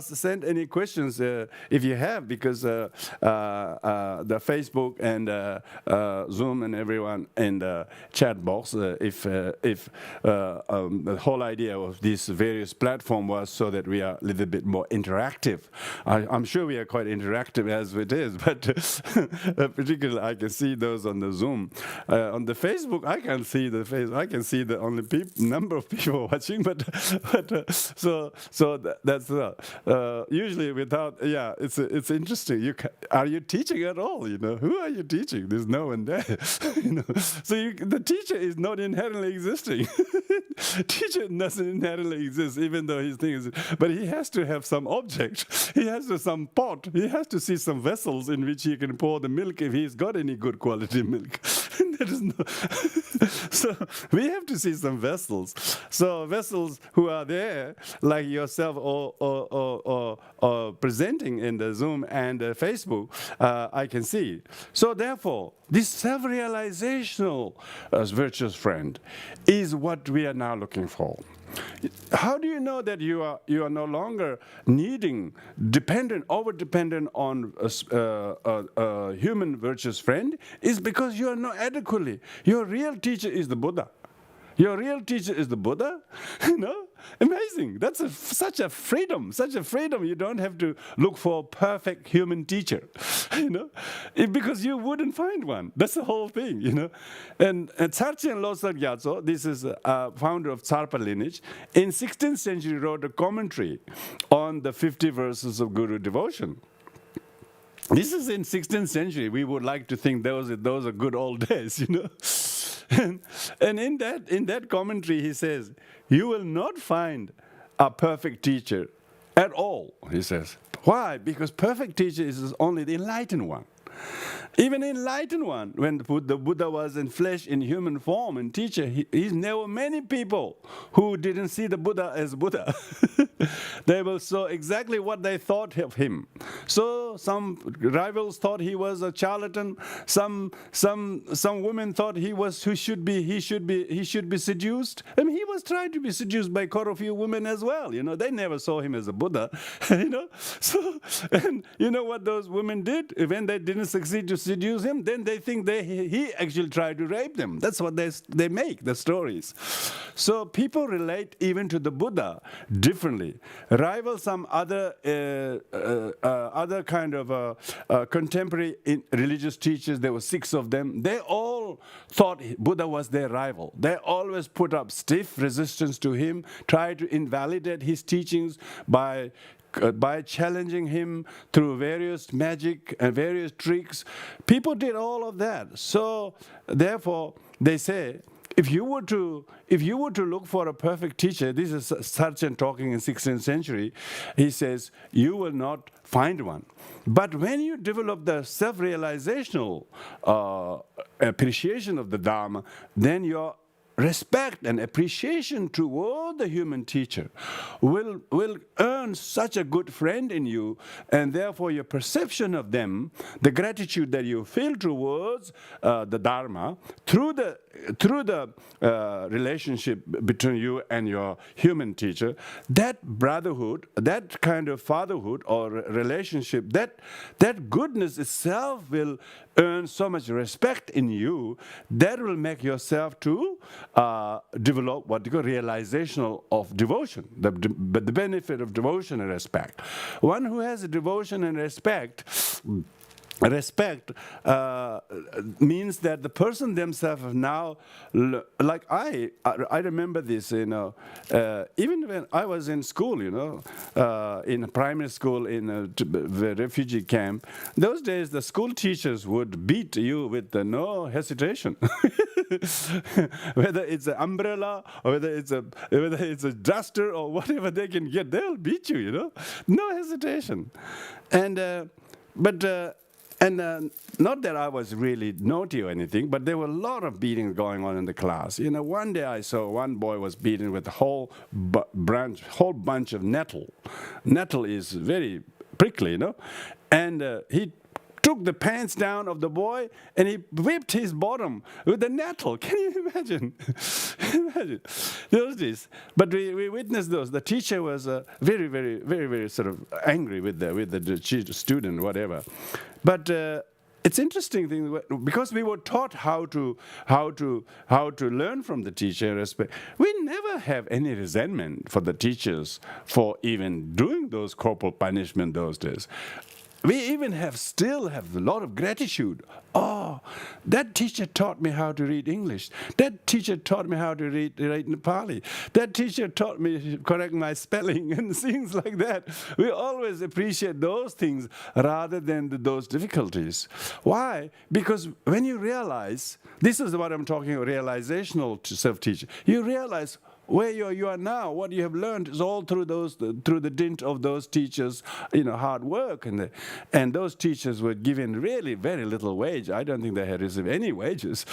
send any questions if you have, because the Facebook and Zoom and everyone in the chat box, if the whole idea of these various platforms was so that we are a little bit more interactive. I'm sure we are quite interactive as it is, but particularly I can see those on the Zoom. On the Facebook, I can see the only number of people watching, That's usually without. Yeah, it's interesting. Are you teaching at all? Who are you teaching? There's no one there. So the teacher is not inherently existing. Teacher doesn't inherently exist, even though his thing is. But he has to have some object. He has to some pot. He has to see some vessels in which he can pour the milk if he's got any good quality milk. There is no. So we have to see some vessels. So vessels who are there, like yourself or presenting in the Zoom and Facebook, I can see. So therefore, this self-realizational virtuous friend is what we are now looking for. How do you know that you are no longer over-dependent on a human virtuous friend? Is because you are not adequately. Your real teacher is the Buddha. Your real teacher is the Buddha. Amazing. That's such a freedom. You don't have to look for a perfect human teacher, because you wouldn't find one. That's the whole thing, And Tsarchen Losar Gyatso, this is founder of Tsarpa lineage, in 16th century wrote a commentary on the 50 verses of Guru devotion. This is in 16th century. We would like to think those are good old days, And in that commentary, he says, you will not find a perfect teacher at all, he says. Why? Because perfect teacher is only the enlightened one. Even enlightened one, when the Buddha was in flesh, in human form, and teacher, there were many people who didn't see the Buddha as Buddha. They will saw exactly what they thought of him. So some rivals thought he was a charlatan. Some women thought he should be seduced. I mean, he was trying to be seduced by quite a few women as well. They never saw him as a Buddha. So, and you know what those women did when they didn't succeed to seduce him? Then they think he actually tried to rape them. That's what they make the stories. So people relate even to the Buddha differently. Rival some other kind of contemporary religious teachers. There were 6 of them. They all thought Buddha was their rival. They always put up stiff resistance to him, tried to invalidate his teachings by challenging him through various magic and various tricks. People did all of that. So therefore, they say, if you were to look for a perfect teacher, this is Sarchen talking in 16th century, he says, you will not find one. But when you develop the self-realizational appreciation of the Dharma, then your respect and appreciation toward the human teacher will earn such a good friend in you, and therefore your perception of them, the gratitude that you feel towards the Dharma through the relationship between you and your human teacher, that brotherhood, that kind of fatherhood or relationship, that goodness itself will earn so much respect in you that will make yourself to develop what you call realizational of devotion, the benefit of devotion and respect. One who has a devotion and respect means that the person themselves have now, like I remember this, even when I was in school, in primary school in the refugee camp, those days the school teachers would beat you with no hesitation. Whether it's an umbrella or whether it's a duster or whatever they can get, they'll beat you, no hesitation. And not that I was really naughty or anything, but there were a lot of beating going on in the class. One day I saw one boy was beaten with a whole bunch of nettle. Nettle is very prickly, and he took the pants down of the boy and he whipped his bottom with the nettle. Can you imagine? Imagine those days. But we witnessed those. The teacher was very, very, very, very sort of angry with the student, whatever. But it's interesting thing because we were taught how to learn from the teacher and respect. We never have any resentment for the teachers for even doing those corporal punishment those days. we even still have a lot of gratitude. Oh, that teacher taught me how to read English. That teacher taught me how to write Nepali. That teacher taught me to correct my spelling and things like that. We always appreciate those things rather than those difficulties. Why? Because when you realize, this is what I'm talking about, realizational self-teaching. You realize where you are now, what you have learned is all through the dint of those teachers, hard work, and those teachers were given really very little wage. I don't think they had received any wages,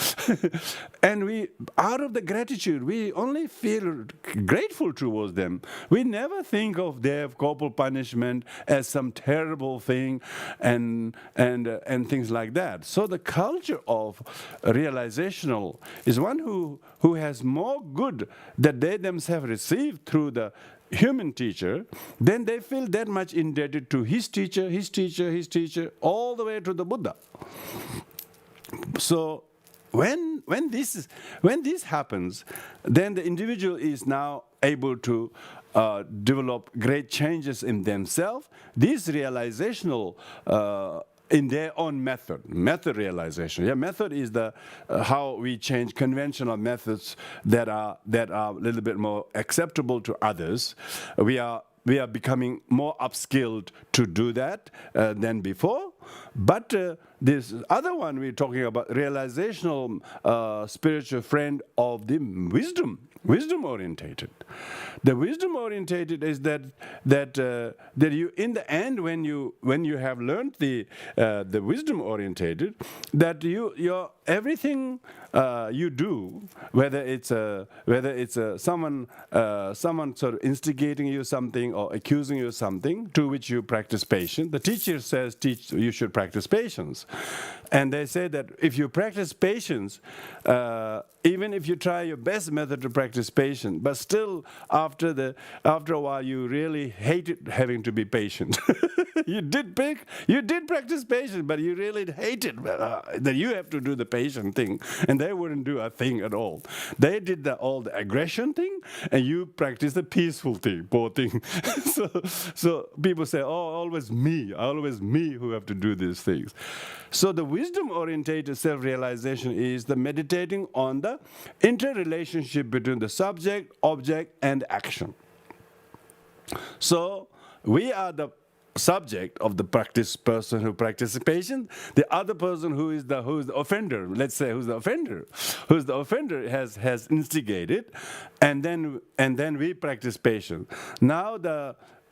and we, out of the gratitude, we only feel grateful towards them. We never think of their corporal punishment as some terrible thing, and things like that. So the culture of realizational is one who has more good that they themselves received through the human teacher, then they feel that much indebted to his teacher, all the way to the Buddha. So when this happens, then the individual is now able to develop great changes in themselves. This realizational in their own method realization. Yeah, method is the how we change conventional methods that are a little bit more acceptable to others. We are becoming more upskilled to do that than before. But this other one we're talking about, realizational spiritual friend of the wisdom orientated. The wisdom orientated is that you, in the end, when you have learned the wisdom orientated, that your everything you do, whether it's someone sort of instigating you something or accusing you something, to which you practice patience. The teacher says you should practice patience, and they say that if you practice patience, even if you try your best method to practice patience, but still after a while you really hated having to be patient. You did practice patience, but you really hated that you have to do the patient thing, and they wouldn't do a thing at all. They did all the aggression thing, and you practice the peaceful thing, poor thing. So people say, oh, always me who have to do these things. So the wisdom-orientated self-realization is the meditating on the interrelationship between the subject, object, and action. So we are the subject of the person who practices patience. The other person who is the offender, let's say who's the offender has instigated, and then we practice patience. Now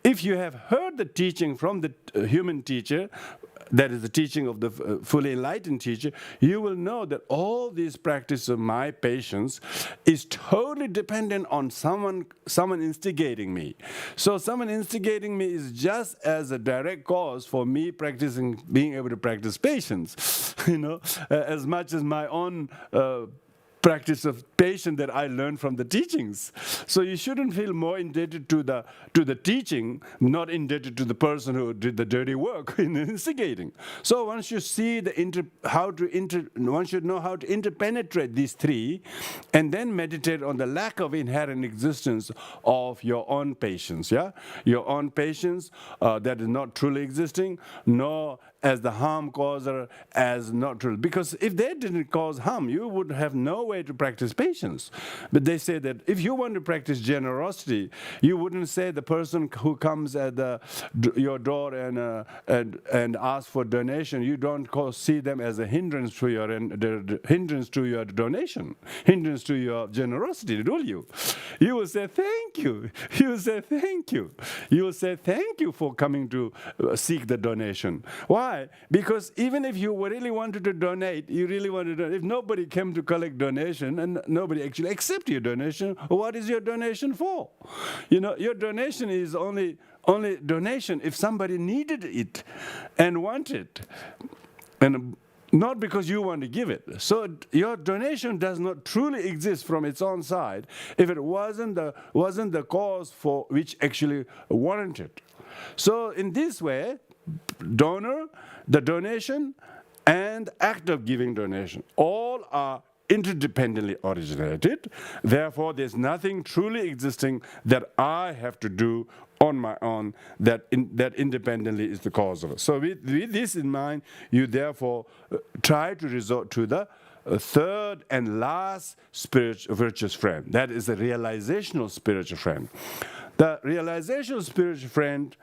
if you have heard the teaching from the human teacher, that is the teaching of the fully enlightened teacher, you will know that all these practice of my patience is totally dependent on someone instigating me. So someone instigating me is just as a direct cause for me being able to practice patience, as much as my own practice of patience that I learned from the teachings. So you shouldn't feel more indebted to the teaching, not indebted to the person who did the dirty work in instigating. So once you see one should know how to interpenetrate these three, and then meditate on the lack of inherent existence of your own patience. Yeah, your own patience that is not truly existing, nor as the harm causer as not true. Because if they didn't cause harm, you would have no way to practice patience. But they say that if you want to practice generosity, you wouldn't say the person who comes at your door and asks for donation, you don't see them as a hindrance to your donation, hindrance to your generosity, will you? You will say thank you. You will say thank you. You will say thank you for coming to seek the donation. Why? Because even if you really wanted to donate, if nobody came to collect donation and nobody actually accepts your donation, what is your donation for? Your donation is only donation if somebody needed it and wanted it, and not because you want to give it. So your donation does not truly exist from its own side if it wasn't the cause for which actually warranted. So in this way, donor, the donation, and act of giving donation, all are interdependently originated. Therefore, there's nothing truly existing that I have to do on my own, that independently is the cause of it. So with this in mind, you therefore try to resort to the third and last virtuous friend. That is the realizational spiritual friend. The realizational spiritual friend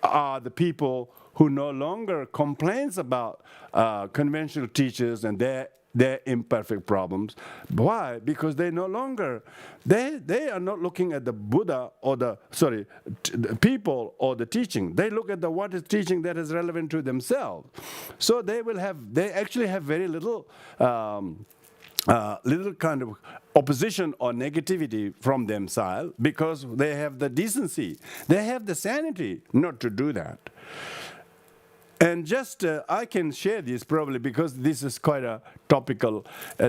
are the people who no longer complains about conventional teachers and their imperfect problems. Why? Because they no longer, they are not looking at the Buddha or the people or the teaching. They look at what is teaching that is relevant to themselves. So they actually have very little little kind of opposition or negativity from themselves, because they have the decency, they have the sanity not to do that. And just, I can share this probably because this is quite a topical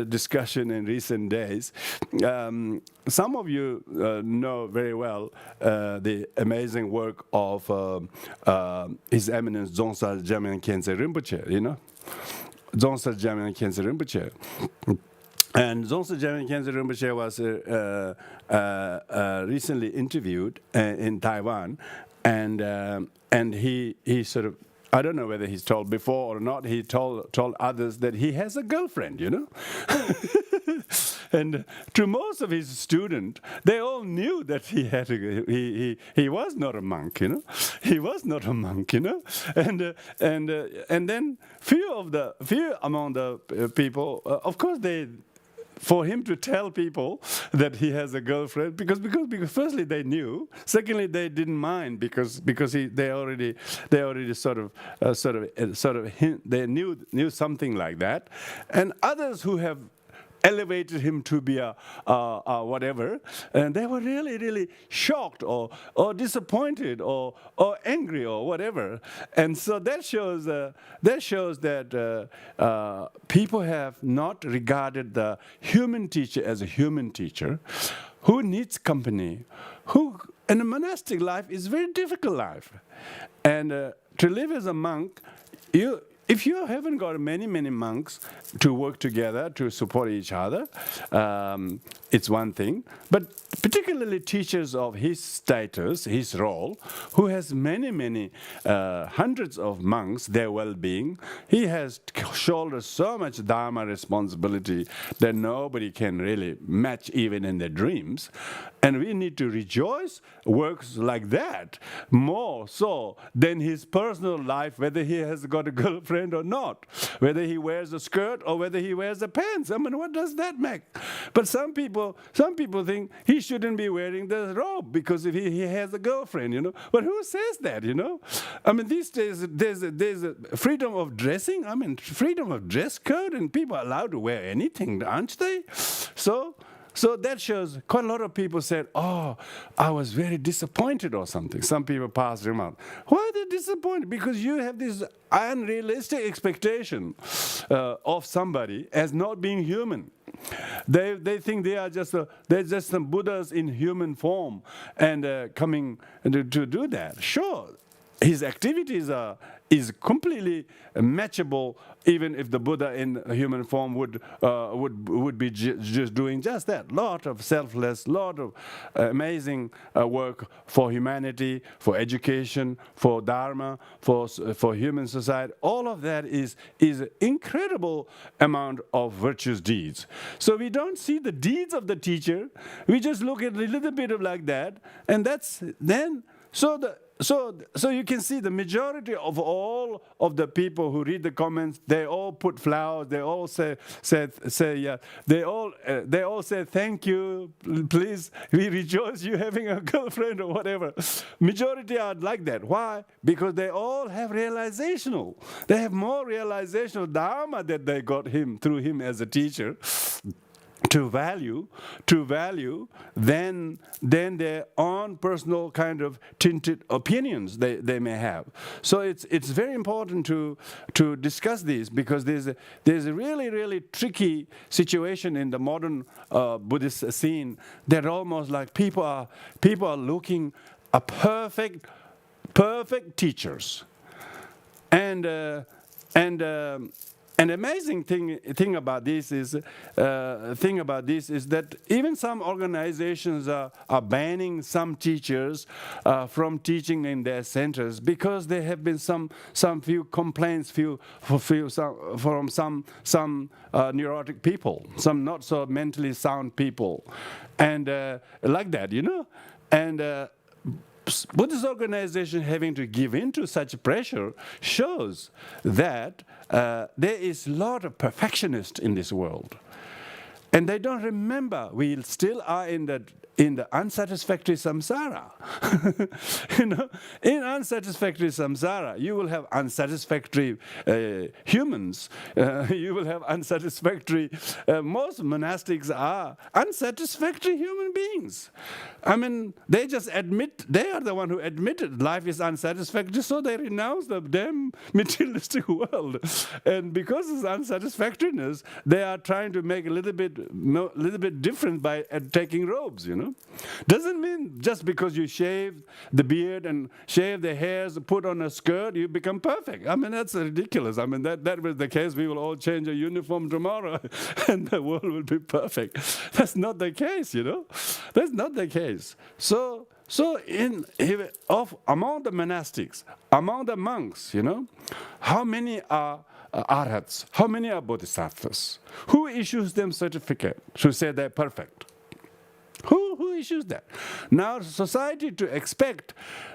discussion in recent days. Some of you know very well the amazing work of His Eminence Dzongsa Jamyang Khyentse Rinpoche, you know? Dzongsa Jamyang Khyentse Rinpoche. And Dzongsa Jamyang Khyentse Rinpoche was recently interviewed in Taiwan, and he sort of, I don't know whether he's told before or not, he told others that he has a girlfriend, you know? And to most of his students, they all knew that he had he was not a monk, you know? He was not a monk, you know? And then few among the people, of course for him to tell people that he has a girlfriend, because firstly they knew, secondly they didn't mind because they already they knew something like that, and others who have elevated him to be a whatever, and they were really shocked or disappointed or angry or whatever. And so that shows that people have not regarded the human teacher as a human teacher who needs company, and a monastic life is a very difficult life, and to live as a monk, if you haven't got many monks to work together to support each other, it's one thing. But particularly teachers of his status, his role, who has many hundreds of monks, their well-being, he has shouldered so much Dharma responsibility that nobody can really match even in their dreams. And we need to rejoice works like that more so than his personal life, whether he has got a girlfriend or not, whether he wears a skirt or whether he wears the pants. I mean, what does that make? But some people think he shouldn't be wearing the robe because if he has a girlfriend, you know. But who says that, you know? I mean, these days there's a freedom of dressing. I mean, freedom of dress code, and people are allowed to wear anything, aren't they? So that shows quite a lot of people said, oh, I was very disappointed or something. Some people passed remark. Why are they disappointed? Because you have this unrealistic expectation of somebody as not being human. They think they're just some Buddhas in human form and coming to do that. Sure, his activities is completely matchable, even if the Buddha in human form would be just doing just that. Lot of selfless, lot of amazing work for humanity, for education, for Dharma, for human society. All of that is incredible amount of virtuous deeds. So we don't see the deeds of the teacher. We just look at a little bit of like that, and that's then. So you can see the majority of all of the people who read the comments, they all put flowers, they all say yeah, they all say thank you, please, we rejoice you having a girlfriend or whatever. Majority are like that. Why? Because they all have realizational. They have more realizational Dharma that they got through him as a teacher. To value than their own personal kind of tinted opinions they may have. So it's very important to discuss these, because there's a really tricky situation in the modern Buddhist scene that almost like people are looking at perfect an amazing thing about this is that even some organizations are banning some teachers from teaching in their centers because there have been some few complaints from some neurotic people, some not so mentally sound people, and like that, and. Buddhist organization having to give in to such pressure shows that there is a lot of perfectionists in this world. And they don't remember we still are in the unsatisfactory samsara. In unsatisfactory samsara, you will have unsatisfactory humans. You will have unsatisfactory. Most monastics are unsatisfactory human beings. I mean, they just admit, they are the one who admitted life is unsatisfactory, so they renounce the damn materialistic world. And because of unsatisfactoriness, they are trying to make a little bit different by taking robes, Doesn't mean just because you shave the beard and shave the hairs, put on a skirt, you become perfect. I mean, that's ridiculous. I mean, that was the case. We will all change our uniform tomorrow and the world will be perfect. That's not the case, That's not the case. So among the monastics, among the monks, how many are arhats? How many are bodhisattvas? Who issues them certificate to say they're perfect? Who issues that? Now, society to expect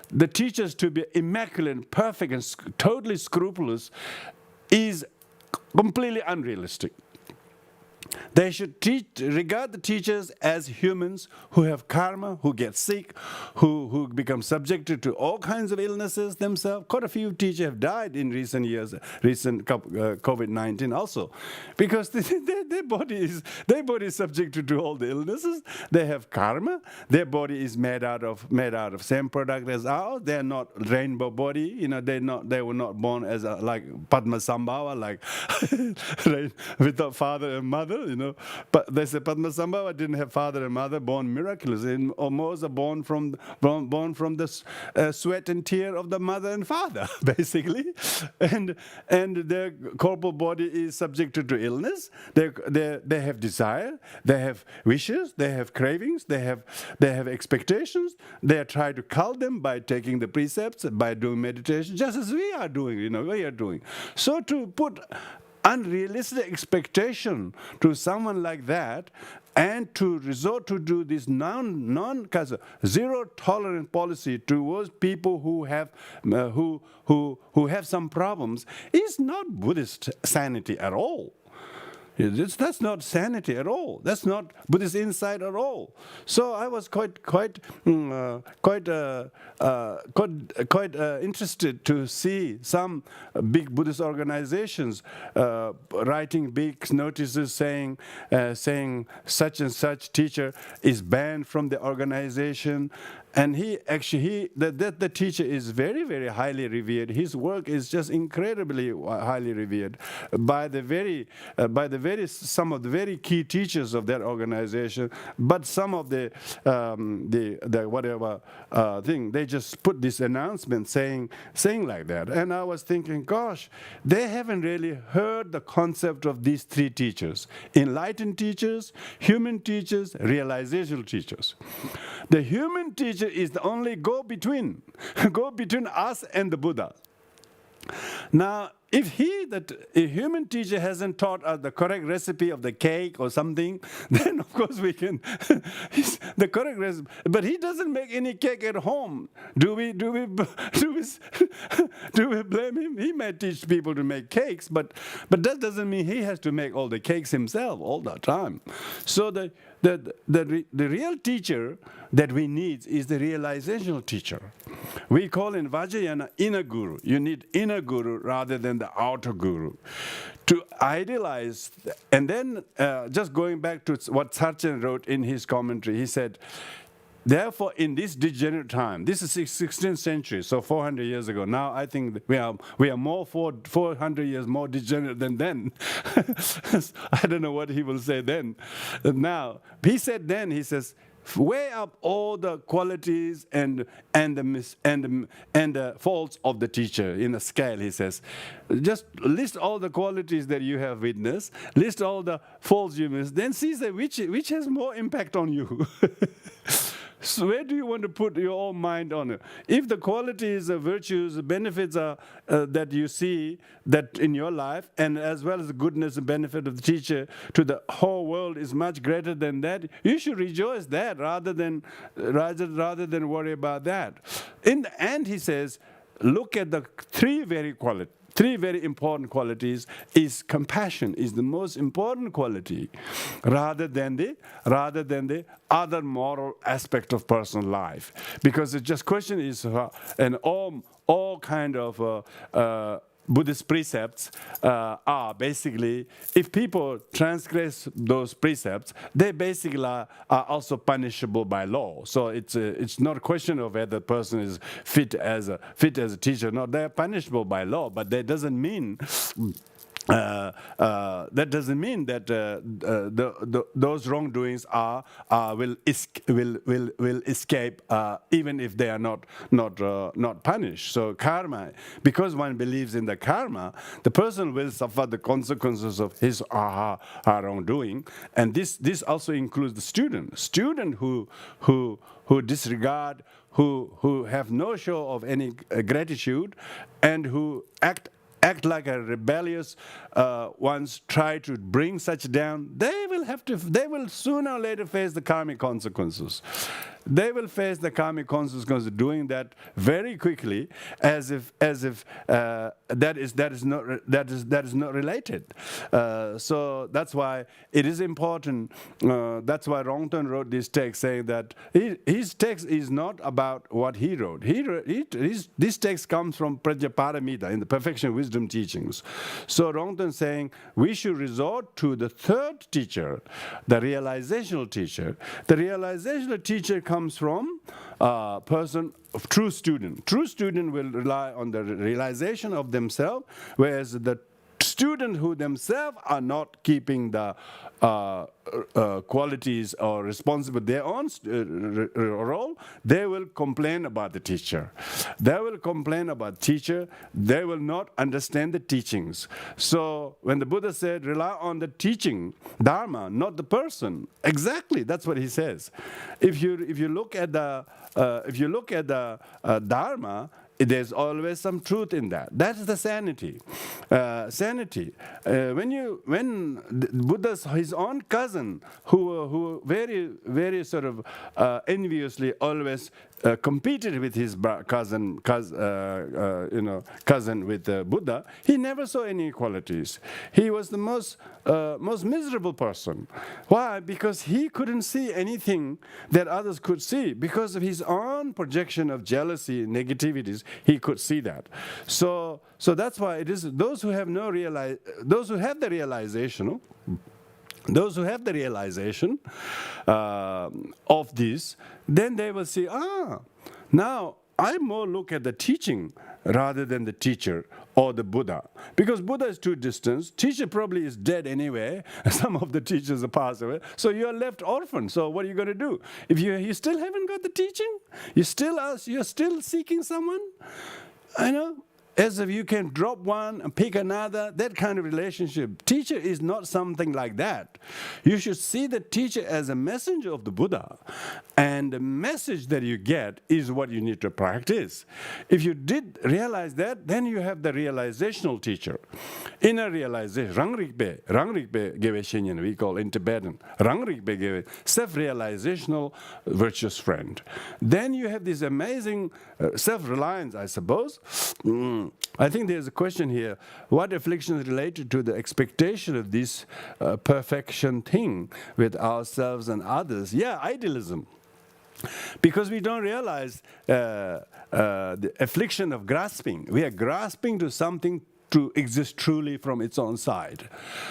the teachers to be immaculate, perfect, and totally scrupulous is completely unrealistic. They should regard the teachers as humans who have karma, who get sick, who become subjected to all kinds of illnesses themselves. Quite a few teachers have died in recent years, COVID-19 also, because their body is subjected to all the illnesses. They have karma. Their body is made out of same product as ours. They are not rainbow body. They were not born as like Padmasambhava, like without father and mother. But they say Padmasambhava didn't have father and mother, born miraculously. Or most are born from the sweat and tear of the mother and father, basically, and their corporal body is subjected to illness. They have desire, they have wishes, they have cravings, they have expectations. They are trying to cull them by taking the precepts, by doing meditation, just as we are doing. So to put unrealistic expectation to someone like that, and to resort to do this zero tolerance policy towards people who have some problems is not Buddhist sanity at all. That's not sanity at all. That's not Buddhist insight at all. So I was quite interested to see some big Buddhist organizations writing big notices saying such and such teacher is banned from the organization. And the teacher is very, very highly revered. His work is just incredibly highly revered by some of the very key teachers of that organization. But some of the whatever thing, they just put this announcement saying like that. And I was thinking, gosh, they haven't really heard the concept of these three teachers: enlightened teachers, human teachers, realizational teachers. The human teacher is the only go between us and the Buddha. Now, if a human teacher hasn't taught us the correct recipe of the cake or something, then of course we can the correct recipe. But he doesn't make any cake at home. Do we blame him? He may teach people to make cakes, but that doesn't mean he has to make all the cakes himself all the time. So the real teacher that we need is the realizational teacher. We call in Vajrayana inner guru. You need inner guru rather than the outer guru. To idealize, and then just going back to what Sarchen wrote in his commentary, he said, therefore, in this degenerate time, this is 16th century, so 400 years ago. Now I think we are more 400 years more degenerate than then. I don't know what he will say then. Now, he says, weigh up all the qualities and the faults of the teacher in a scale, he says. Just list all the qualities that you have witnessed, list all the faults you missed, then see which has more impact on you. So where do you want to put your own mind on it? If the qualities, the virtues, the benefits are that you see that in your life, and as well as the goodness and benefit of the teacher to the whole world is much greater than that, you should rejoice that rather than worry about that. In the end, he says, look at the three very important qualities. Is compassion is the most important quality, rather than the other moral aspect of personal life. Because the just question is, and all kind of Buddhist precepts are basically, if people transgress those precepts, they basically are also punishable by law. So it's not a question of whether the person is fit as a teacher. No, they are punishable by law, but that doesn't mean that those wrongdoings will escape even if they are not punished. So karma, because one believes in the karma, the person will suffer the consequences of his or her wrongdoing, and this also includes the student who disregard, who have no show of any gratitude, and who act like a rebellious ones, try to bring such down, they will sooner or later face the karmic consequences. They will face the karmic consequences of doing that very quickly, as if that is not related. So that's why it is important. That's why Rongton wrote this text, saying that his text is not about what he wrote. This text comes from Prajnaparamita in the Perfection Wisdom teachings. So Rongton saying we should resort to the third teacher, the realizational teacher. The realizational teacher comes from a person, true student. True student will rely on the realization of themselves, whereas the student who themselves are not keeping the qualities or responsible their own role, they will complain about the teacher. They will complain about teacher. They will not understand the teachings. So when the Buddha said, rely on the teaching, Dharma, not the person, exactly that's what he says. If you look at the Dharma, there's always some truth in that. That's the sanity. Sanity. When Buddha's his own cousin, who very sort of enviously always competed with his cousin with Buddha, he never saw any qualities. He was the most miserable person. Why? Because he couldn't see anything that others could see. Because of his own projection of jealousy, negativities, he could see that. So that's why it is those who have the realization of this, then they will see, now I more look at the teaching rather than the teacher or the Buddha. Because Buddha is too distant, teacher probably is dead anyway, some of the teachers are passed away, so you're left orphaned. So what are you going to do? If you still haven't got the teaching, you're still seeking someone, as if you can drop one and pick another, that kind of relationship. Teacher is not something like that. You should see the teacher as a messenger of the Buddha. And the message that you get is what you need to practice. If you did realize that, then you have the realizational teacher. Inner realization. Rangrikpe gave shinyan, we call in Tibetan. Rangrikpe gave self-realizational virtuous friend. Then you have this amazing self-reliance, I suppose. I think there's a question here. What affliction is related to the expectation of this perfection thing with ourselves and others? Yeah, idealism. Because we don't realize the affliction of grasping. We are grasping to something to exist truly from its own side.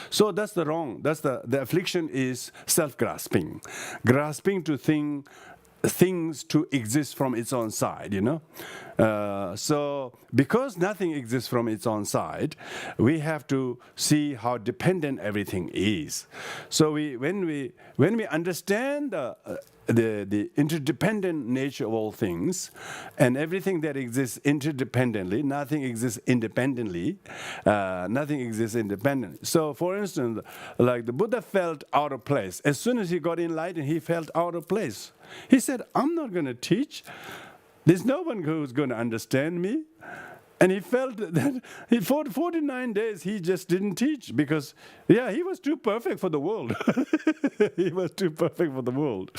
So that's the wrong. The affliction is self-grasping. Grasping to things to exist from its own side, So because nothing exists from its own side, we have to see how dependent everything is. So when we understand the interdependent nature of all things, and everything that exists interdependently, nothing exists independently, nothing exists independently. So for instance, like the Buddha felt out of place. As soon as he got enlightened, he felt out of place. He said, I'm not going to teach. There's no one who's going to understand me. And he felt that for 49 days he just didn't teach because, he was too perfect for the world. He was too perfect for the world,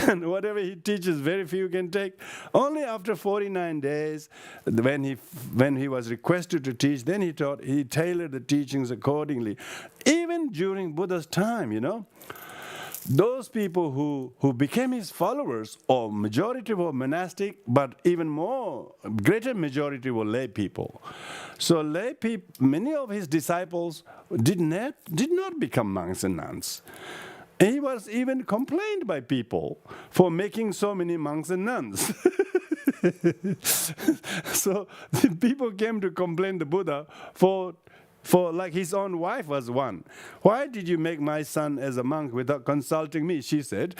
And whatever he teaches, very few can take. Only after 49 days, when he was requested to teach, then he taught. He tailored the teachings accordingly. Even during Buddha's time, those people who became his followers, or majority were monastic, but even more, greater majority were lay people. So lay people, many of his disciples did not become monks and nuns. And he was even complained by people for making so many monks and nuns. So the people came to complain to Buddha for like his own wife was one. Why did you make my son as a monk without consulting me? She said.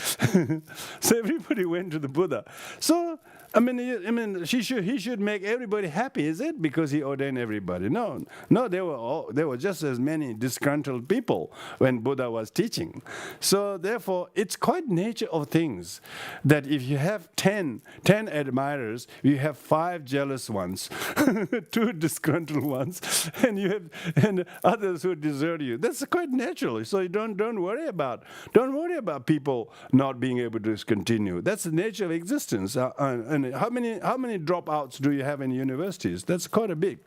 So everybody went to the Buddha. So he should make everybody happy, is it? Because he ordained everybody. No, there were just as many disgruntled people when Buddha was teaching. So therefore, it's quite nature of things that if you have 10 admirers, you have 5 jealous ones, 2 disgruntled ones, and others who desert you. That's quite natural. So you don't worry about people not being able to continue. That's the nature of existence. And how many dropouts do you have in universities? That's quite a big.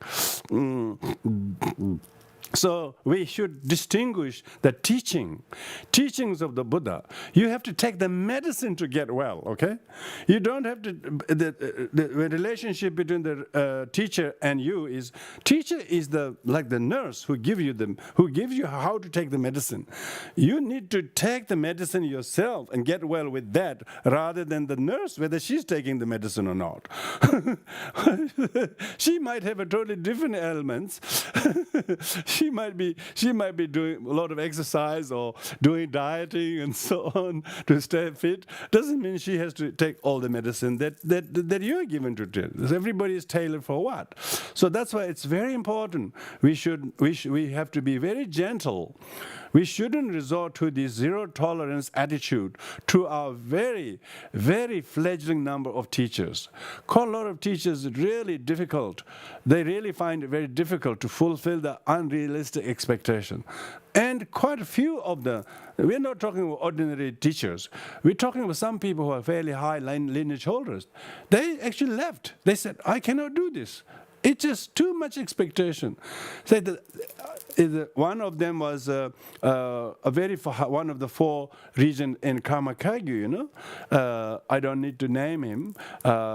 So we should distinguish the teachings of the Buddha. You have to take the medicine to get well, okay? You don't have to, the relationship between the teacher and you is, teacher is like the nurse who gives you how to take the medicine. You need to take the medicine yourself and get well with that rather than the nurse, whether she's taking the medicine or not. She might have a totally different ailments. She might be doing a lot of exercise or doing dieting and so on to stay fit. Doesn't mean she has to take all the medicine that you're given to take. Everybody is tailored for what? So that's why it's very important. We have to be very gentle. We shouldn't resort to the zero tolerance attitude to our very, very fledgling number of teachers. Quite a lot of teachers really difficult. They really find it very difficult to fulfill the unrealistic expectation. And quite a few of we're not talking about ordinary teachers. We're talking about some people who are fairly high lineage holders. They actually left. They said, I cannot do this. It's just too much expectation. So one of them was one of the 4 regions in Karma Kagyu, I don't need to name him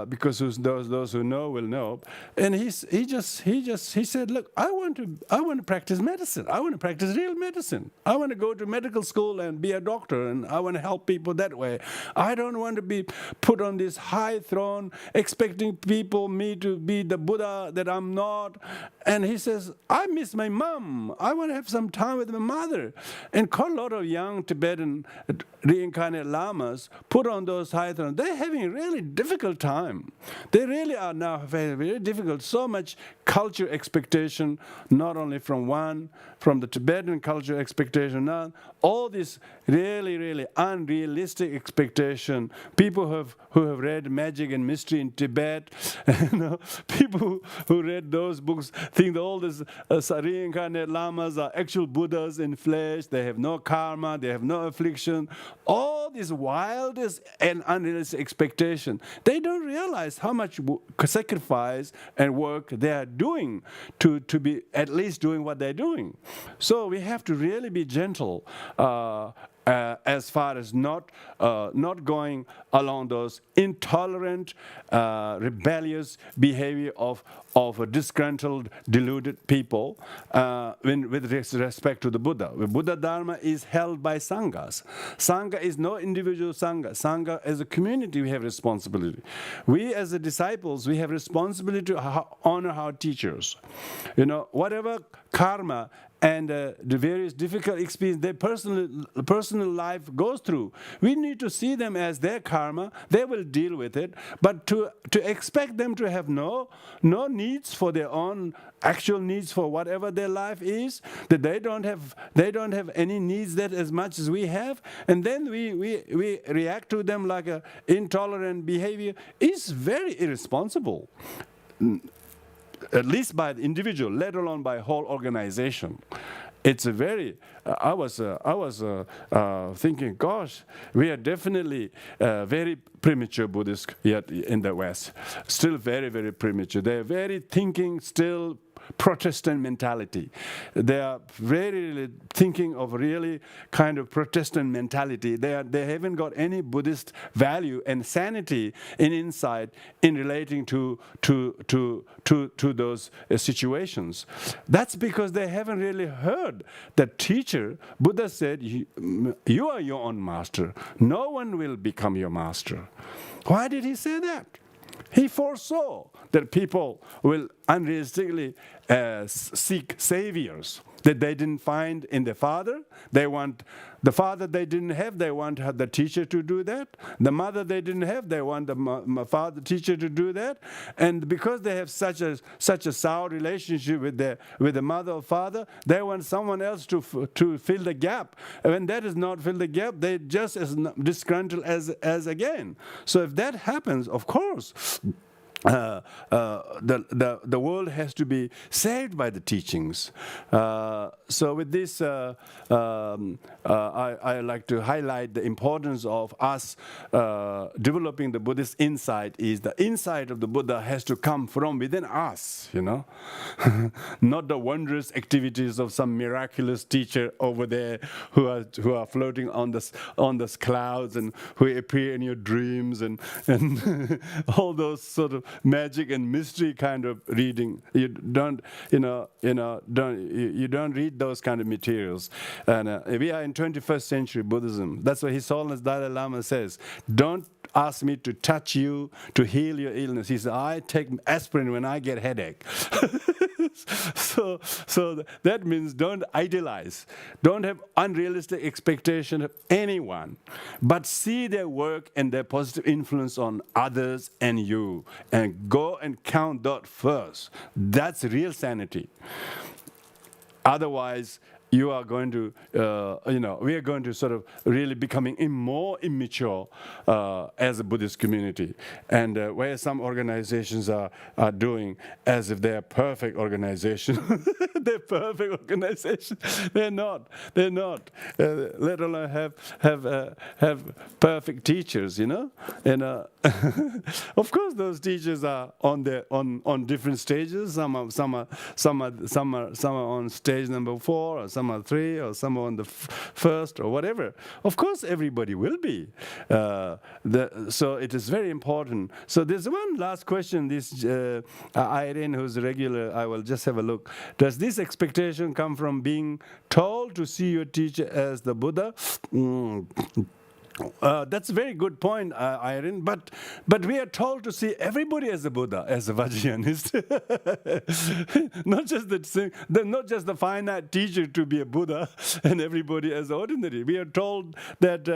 because those who know will know. And he said, look, I want to practice medicine. I want to practice real medicine. I want to go to medical school and be a doctor, and I want to help people that way. I don't want to be put on this high throne expecting me to be the Buddha that I'm not. And he says, I miss my mom. I want to have some time with my mother. And quite a lot of young Tibetan reincarnated lamas put on those high thrones. They're having a really difficult time. They really are now very, very difficult. So much culture expectation, not only from the Tibetan culture expectation, all this really, really unrealistic expectation. People who have read Magic and Mystery in Tibet, people who read those books think that all these reincarnated lamas are actual Buddhas in flesh. They have no karma. They have no affliction. All this wildest and unrealistic expectation. They don't realize how much sacrifice and work they are doing to be at least doing what they're doing. So we have to really be gentle. as far as not going along those intolerant, rebellious behavior of disgruntled, deluded people with respect to the Buddha. The Buddha Dharma is held by Sanghas. Sangha is no individual Sangha. Sangha, as a community, we have responsibility. We as the disciples, we have responsibility to honor our teachers. Whatever karma and the various difficult experiences their personal life goes through, we need to see them as their karma. They will deal with it. But to expect them to have no needs for their own actual needs for whatever their life is, that they don't have any needs that as much as we have, and then we react to them like a intolerant behavior, is very irresponsible. At least by the individual, let alone by whole organization. It's a very. I was thinking, gosh, we are definitely very premature Buddhists yet in the West. Still very, very premature. They're very thinking still Protestant mentality. They are really thinking of really kind of Protestant mentality. They haven't got any Buddhist value and sanity and insight in relating to those situations. That's because they haven't really heard the teacher. Buddha said, you are your own master. No one will become your master. Why did he say that? He foresaw that people will unrealistically seek saviors that they didn't find in the father. They want the father they didn't have. They want the teacher to do that. The mother they didn't have. They want the teacher to do that. And because they have such a sour relationship with the mother or father, they want someone else to fill the gap. And when that is not fill the gap, they just as disgruntled as again. So if that happens, of course, the world has to be saved by the teachings. So with this, I like to highlight the importance of us developing the Buddhist insight. Is the insight of the Buddha has to come from within us, not the wondrous activities of some miraculous teacher over there who are floating on the clouds and who appear in your dreams and all those sort of magic and mystery kind of reading. You don't read those kind of materials. And we are in 21st century Buddhism. That's what His Holiness Dalai Lama says. Don't ask me to touch you to heal your illness. He said, I take aspirin when I get headache. So that means don't idealize. Don't have unrealistic expectation of anyone. But see their work and their positive influence on others and you. And go and count that first. That's real sanity. Otherwise, you are going to, we are going to sort of really becoming more immature as a Buddhist community. And where some organizations are doing as if they are perfect organizations. They're perfect organizations. They're not. Let alone have perfect teachers, And of course, those teachers are on different stages. Some are on stage number 4, or some are 3, or some are on the first, or whatever. Of course, everybody will be. So it is very important. So there's one last question. This Irene, who's a regular, I will just have a look. Does this expectation come from being told to see your teacher as the Buddha? That's a very good point, Irene. But we are told to see everybody as a Buddha, as a Vajrayanist. not just the finite teacher to be a Buddha, and everybody as ordinary. We are told that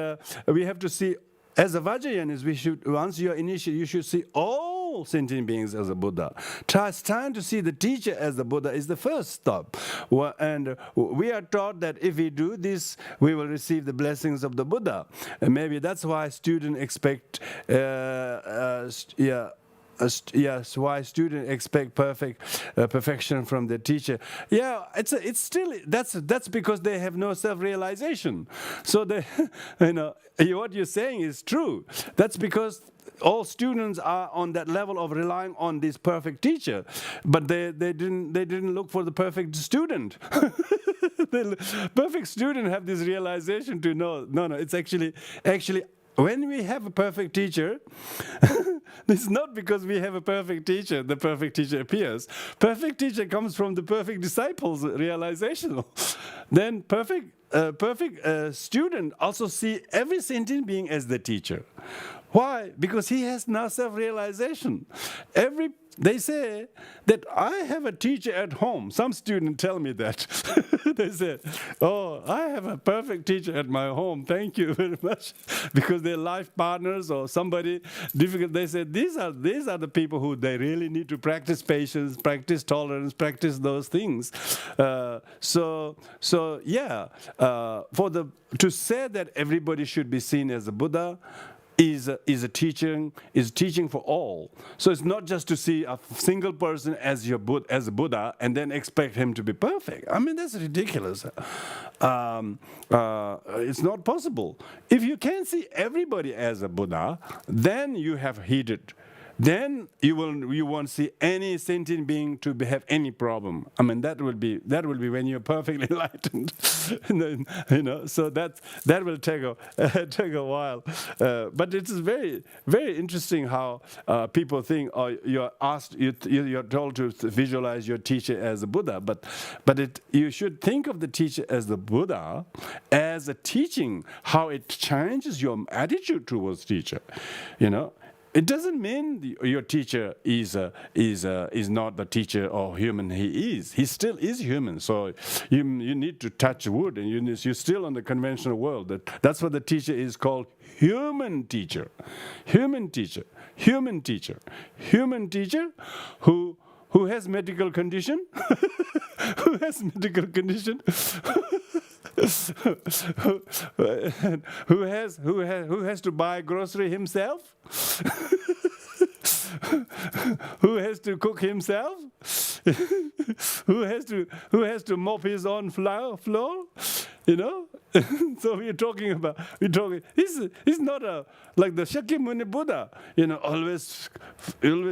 we have to see. As a Vajrayanist, once you are initiated, you should see all sentient beings as a Buddha. Trying to see the teacher as the Buddha is the first stop. And we are taught that if we do this, we will receive the blessings of the Buddha. And maybe that's why students expect why students expect perfection from their teacher. Yeah, it's still that's because they have no self-realization. So what you're saying is true. That's because all students are on that level of relying on this perfect teacher, but they didn't look for the perfect student. The perfect student have this realization to know, no, it's actually, when we have a perfect teacher, it's not because we have a perfect teacher, the perfect teacher appears. Perfect teacher comes from the perfect disciple's realization. Then perfect student also see every sentient being as the teacher. Why? Because he has now self-realization. They say that I have a teacher at home. Some students tell me that. They say, oh, I have a perfect teacher at my home. Thank you very much. Because their life partners or somebody difficult, they say, these are the people who they really need to practice patience, practice tolerance, practice those things. To say that everybody should be seen as a Buddha is teaching for all. So it's not just to see a single person as a Buddha and then expect him to be perfect. I mean, that's ridiculous. It's not possible. If you can see everybody as a Buddha, then you have heeded. Then you won't see any sentient being to have any problem. I mean, that will be when you're perfectly enlightened. So that will take a while. But it is very, very interesting how people think, you're told to visualize your teacher as a Buddha, but you should think of the teacher as the Buddha, as a teaching, how it changes your attitude towards teacher. It doesn't mean your teacher is not the teacher or human he is. He still is human. So you need to touch wood, and you're still in the conventional world. That's what the teacher is called, human teacher. Human teacher. Human teacher. Human teacher who has medical condition. Who has medical condition. who has to buy grocery himself. Who has to cook himself? who has to mop his own floor? So he's not like the Shakyamuni Buddha, always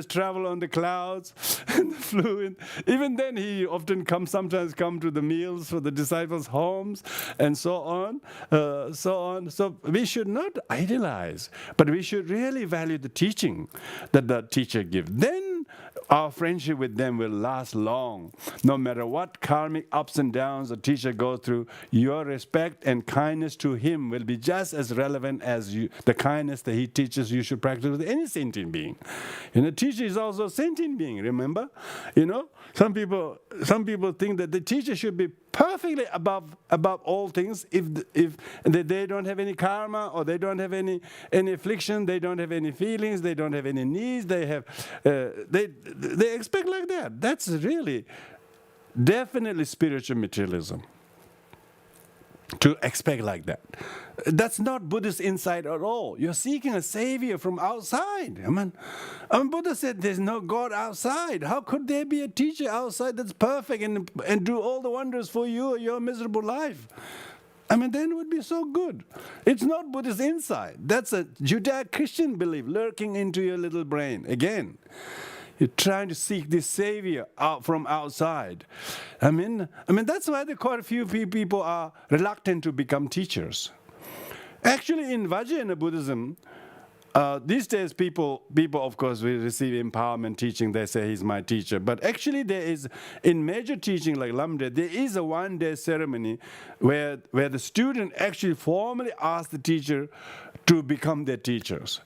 travel on the clouds and flew in. Even then he often sometimes come to the meals for the disciples' homes and so on. So we should not idolize, but we should really value the teaching that the teacher gives. Then our friendship with them will last long. No matter what karmic ups and downs the teacher goes through, your respect and kindness to him will be just as relevant as the kindness that he teaches you should practice with any sentient being. Teacher is also a sentient being, remember? Some people think that the teacher should be perfectly above all things if they don't have any karma, or they don't have any affliction, they don't have any feelings, they don't have any needs, they expect like that. That's really definitely spiritual materialism, to expect like that. That's not Buddhist insight at all. You're seeking a savior from outside. I mean, Buddha said there's no God outside. How could there be a teacher outside that's perfect and do all the wonders for you or your miserable life? I mean, then it would be so good. It's not Buddhist insight. That's a Judeo-Christian belief lurking into your little brain. Again, you're trying to seek this savior out from outside. I mean, that's why quite a few people are reluctant to become teachers. Actually, in Vajrayana Buddhism, these days people of course will receive empowerment teaching. They say he's my teacher. But actually there is, in major teaching like Lamde, there is a one-day ceremony where the student actually formally asks the teacher to become their teachers.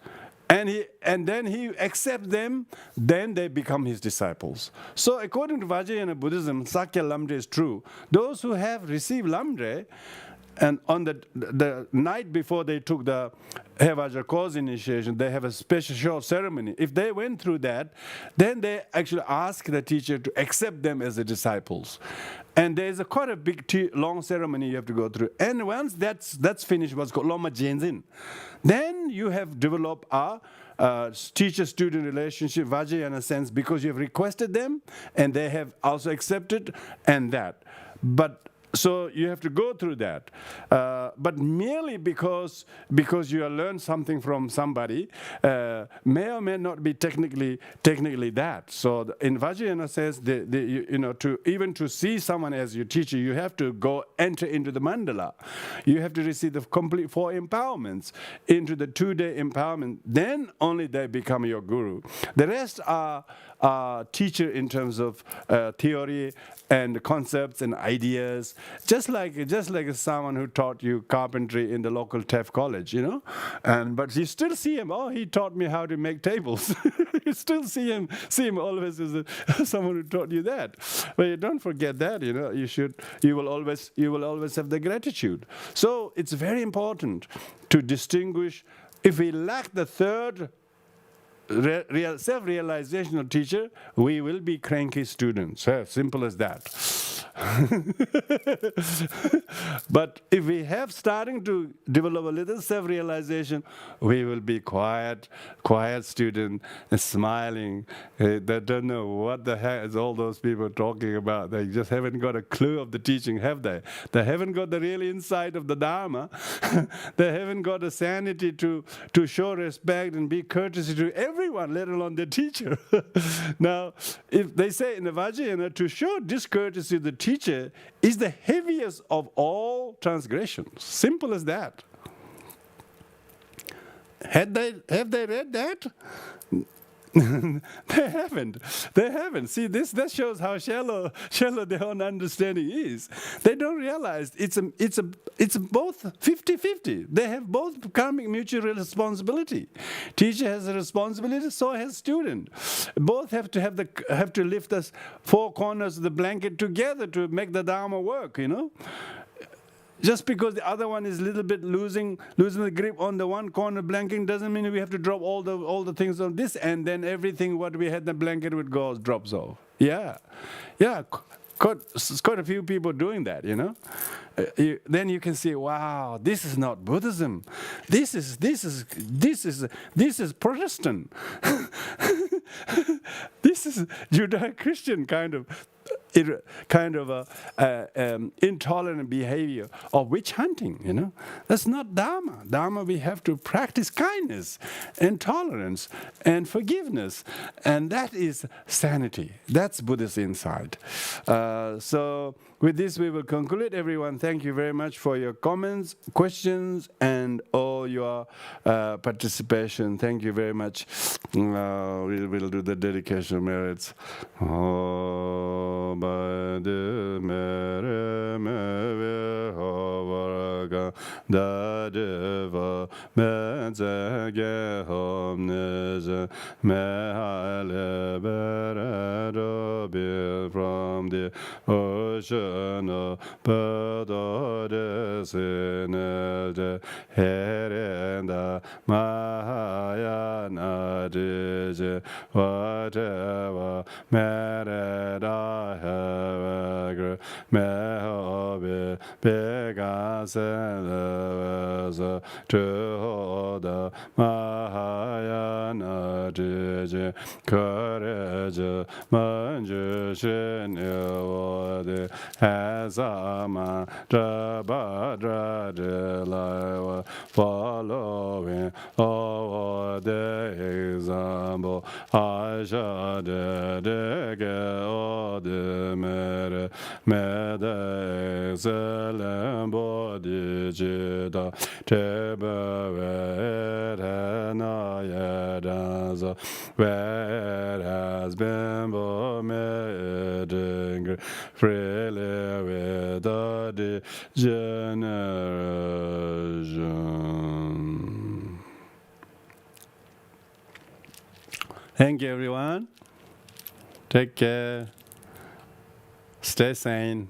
And then he accepts them, then they become his disciples. So according to Vajrayana Buddhism, Sakya Lamde is true. Those who have received Lamde, and on the night before they took the Vajra course initiation, they have a special short ceremony. If they went through that, then they actually ask the teacher to accept them as the disciples. And there is quite a big, long ceremony you have to go through. And once that's finished, what's called Loma Choedak, then you have developed a teacher-student relationship, Vajrayana sense, because you have requested them, and they have also accepted, and that. But So you have to go through that, but merely because you have learned something from somebody may or may not be technically that. So in Vajrayana says to see someone as your teacher, you have to go enter into the mandala. You have to receive the complete 4 empowerments into the 2-day empowerment. Then only they become your guru. The rest are teacher in terms of theory and concepts and ideas, just like someone who taught you carpentry in the local TEF college, but you still see him. Oh, he taught me how to make tables. You still see him always as someone who taught you that. But you don't forget that. You will always have the gratitude. So it's very important to distinguish. If we lack the third self-realizational teacher, we will be cranky students. Simple as that. But if we have starting to develop a little self-realization, we will be quiet student, smiling. They don't know what the heck is all those people talking about. They just haven't got a clue of the teaching, have they? They haven't got the real insight of the Dharma. They haven't got the sanity to show respect and be courteous to everyone, let alone the teacher. Now, if they say in the Vajrayana, to show discourtesy to the teacher is the heaviest of all transgressions. Simple as that. Have they read that? They haven't. See, that shows how shallow their own understanding is. They don't realize it's both 50-50. They have both karmic mutual responsibility. Teacher has a responsibility, so has student. Both have to lift us 4 corners of the blanket together to make the Dharma work. Just because the other one is a little bit losing the grip on the one corner blanket doesn't mean we have to drop all the things on this, and then everything what we had the blanket would drops off. Yeah. Quite a few people doing that. Then you can see, wow, this is not Buddhism. This is Protestant. This is Judeo-Christian kind of intolerant behavior of witch hunting. That's not Dharma. Dharma, we have to practice kindness and tolerance and forgiveness, and that is sanity. That's Buddhist insight. So with this we will conclude. Everyone, thank you very much for your comments, questions, and all your participation. Thank you very much. We'll do the dedication merits. From the ocean of Buddhist Herenda Mahayana Dije whatever merit I have Mehobe Begaselevas to hold the Mahayana Dije courage Manju Shinyo Hazama Drabadra Deliwa following all the example I shall dedicate all the merit Mede excellent body jita Tebe Nayadanza where has been vomiting freely with the generation. Thank you, everyone. Take care. Stay sane.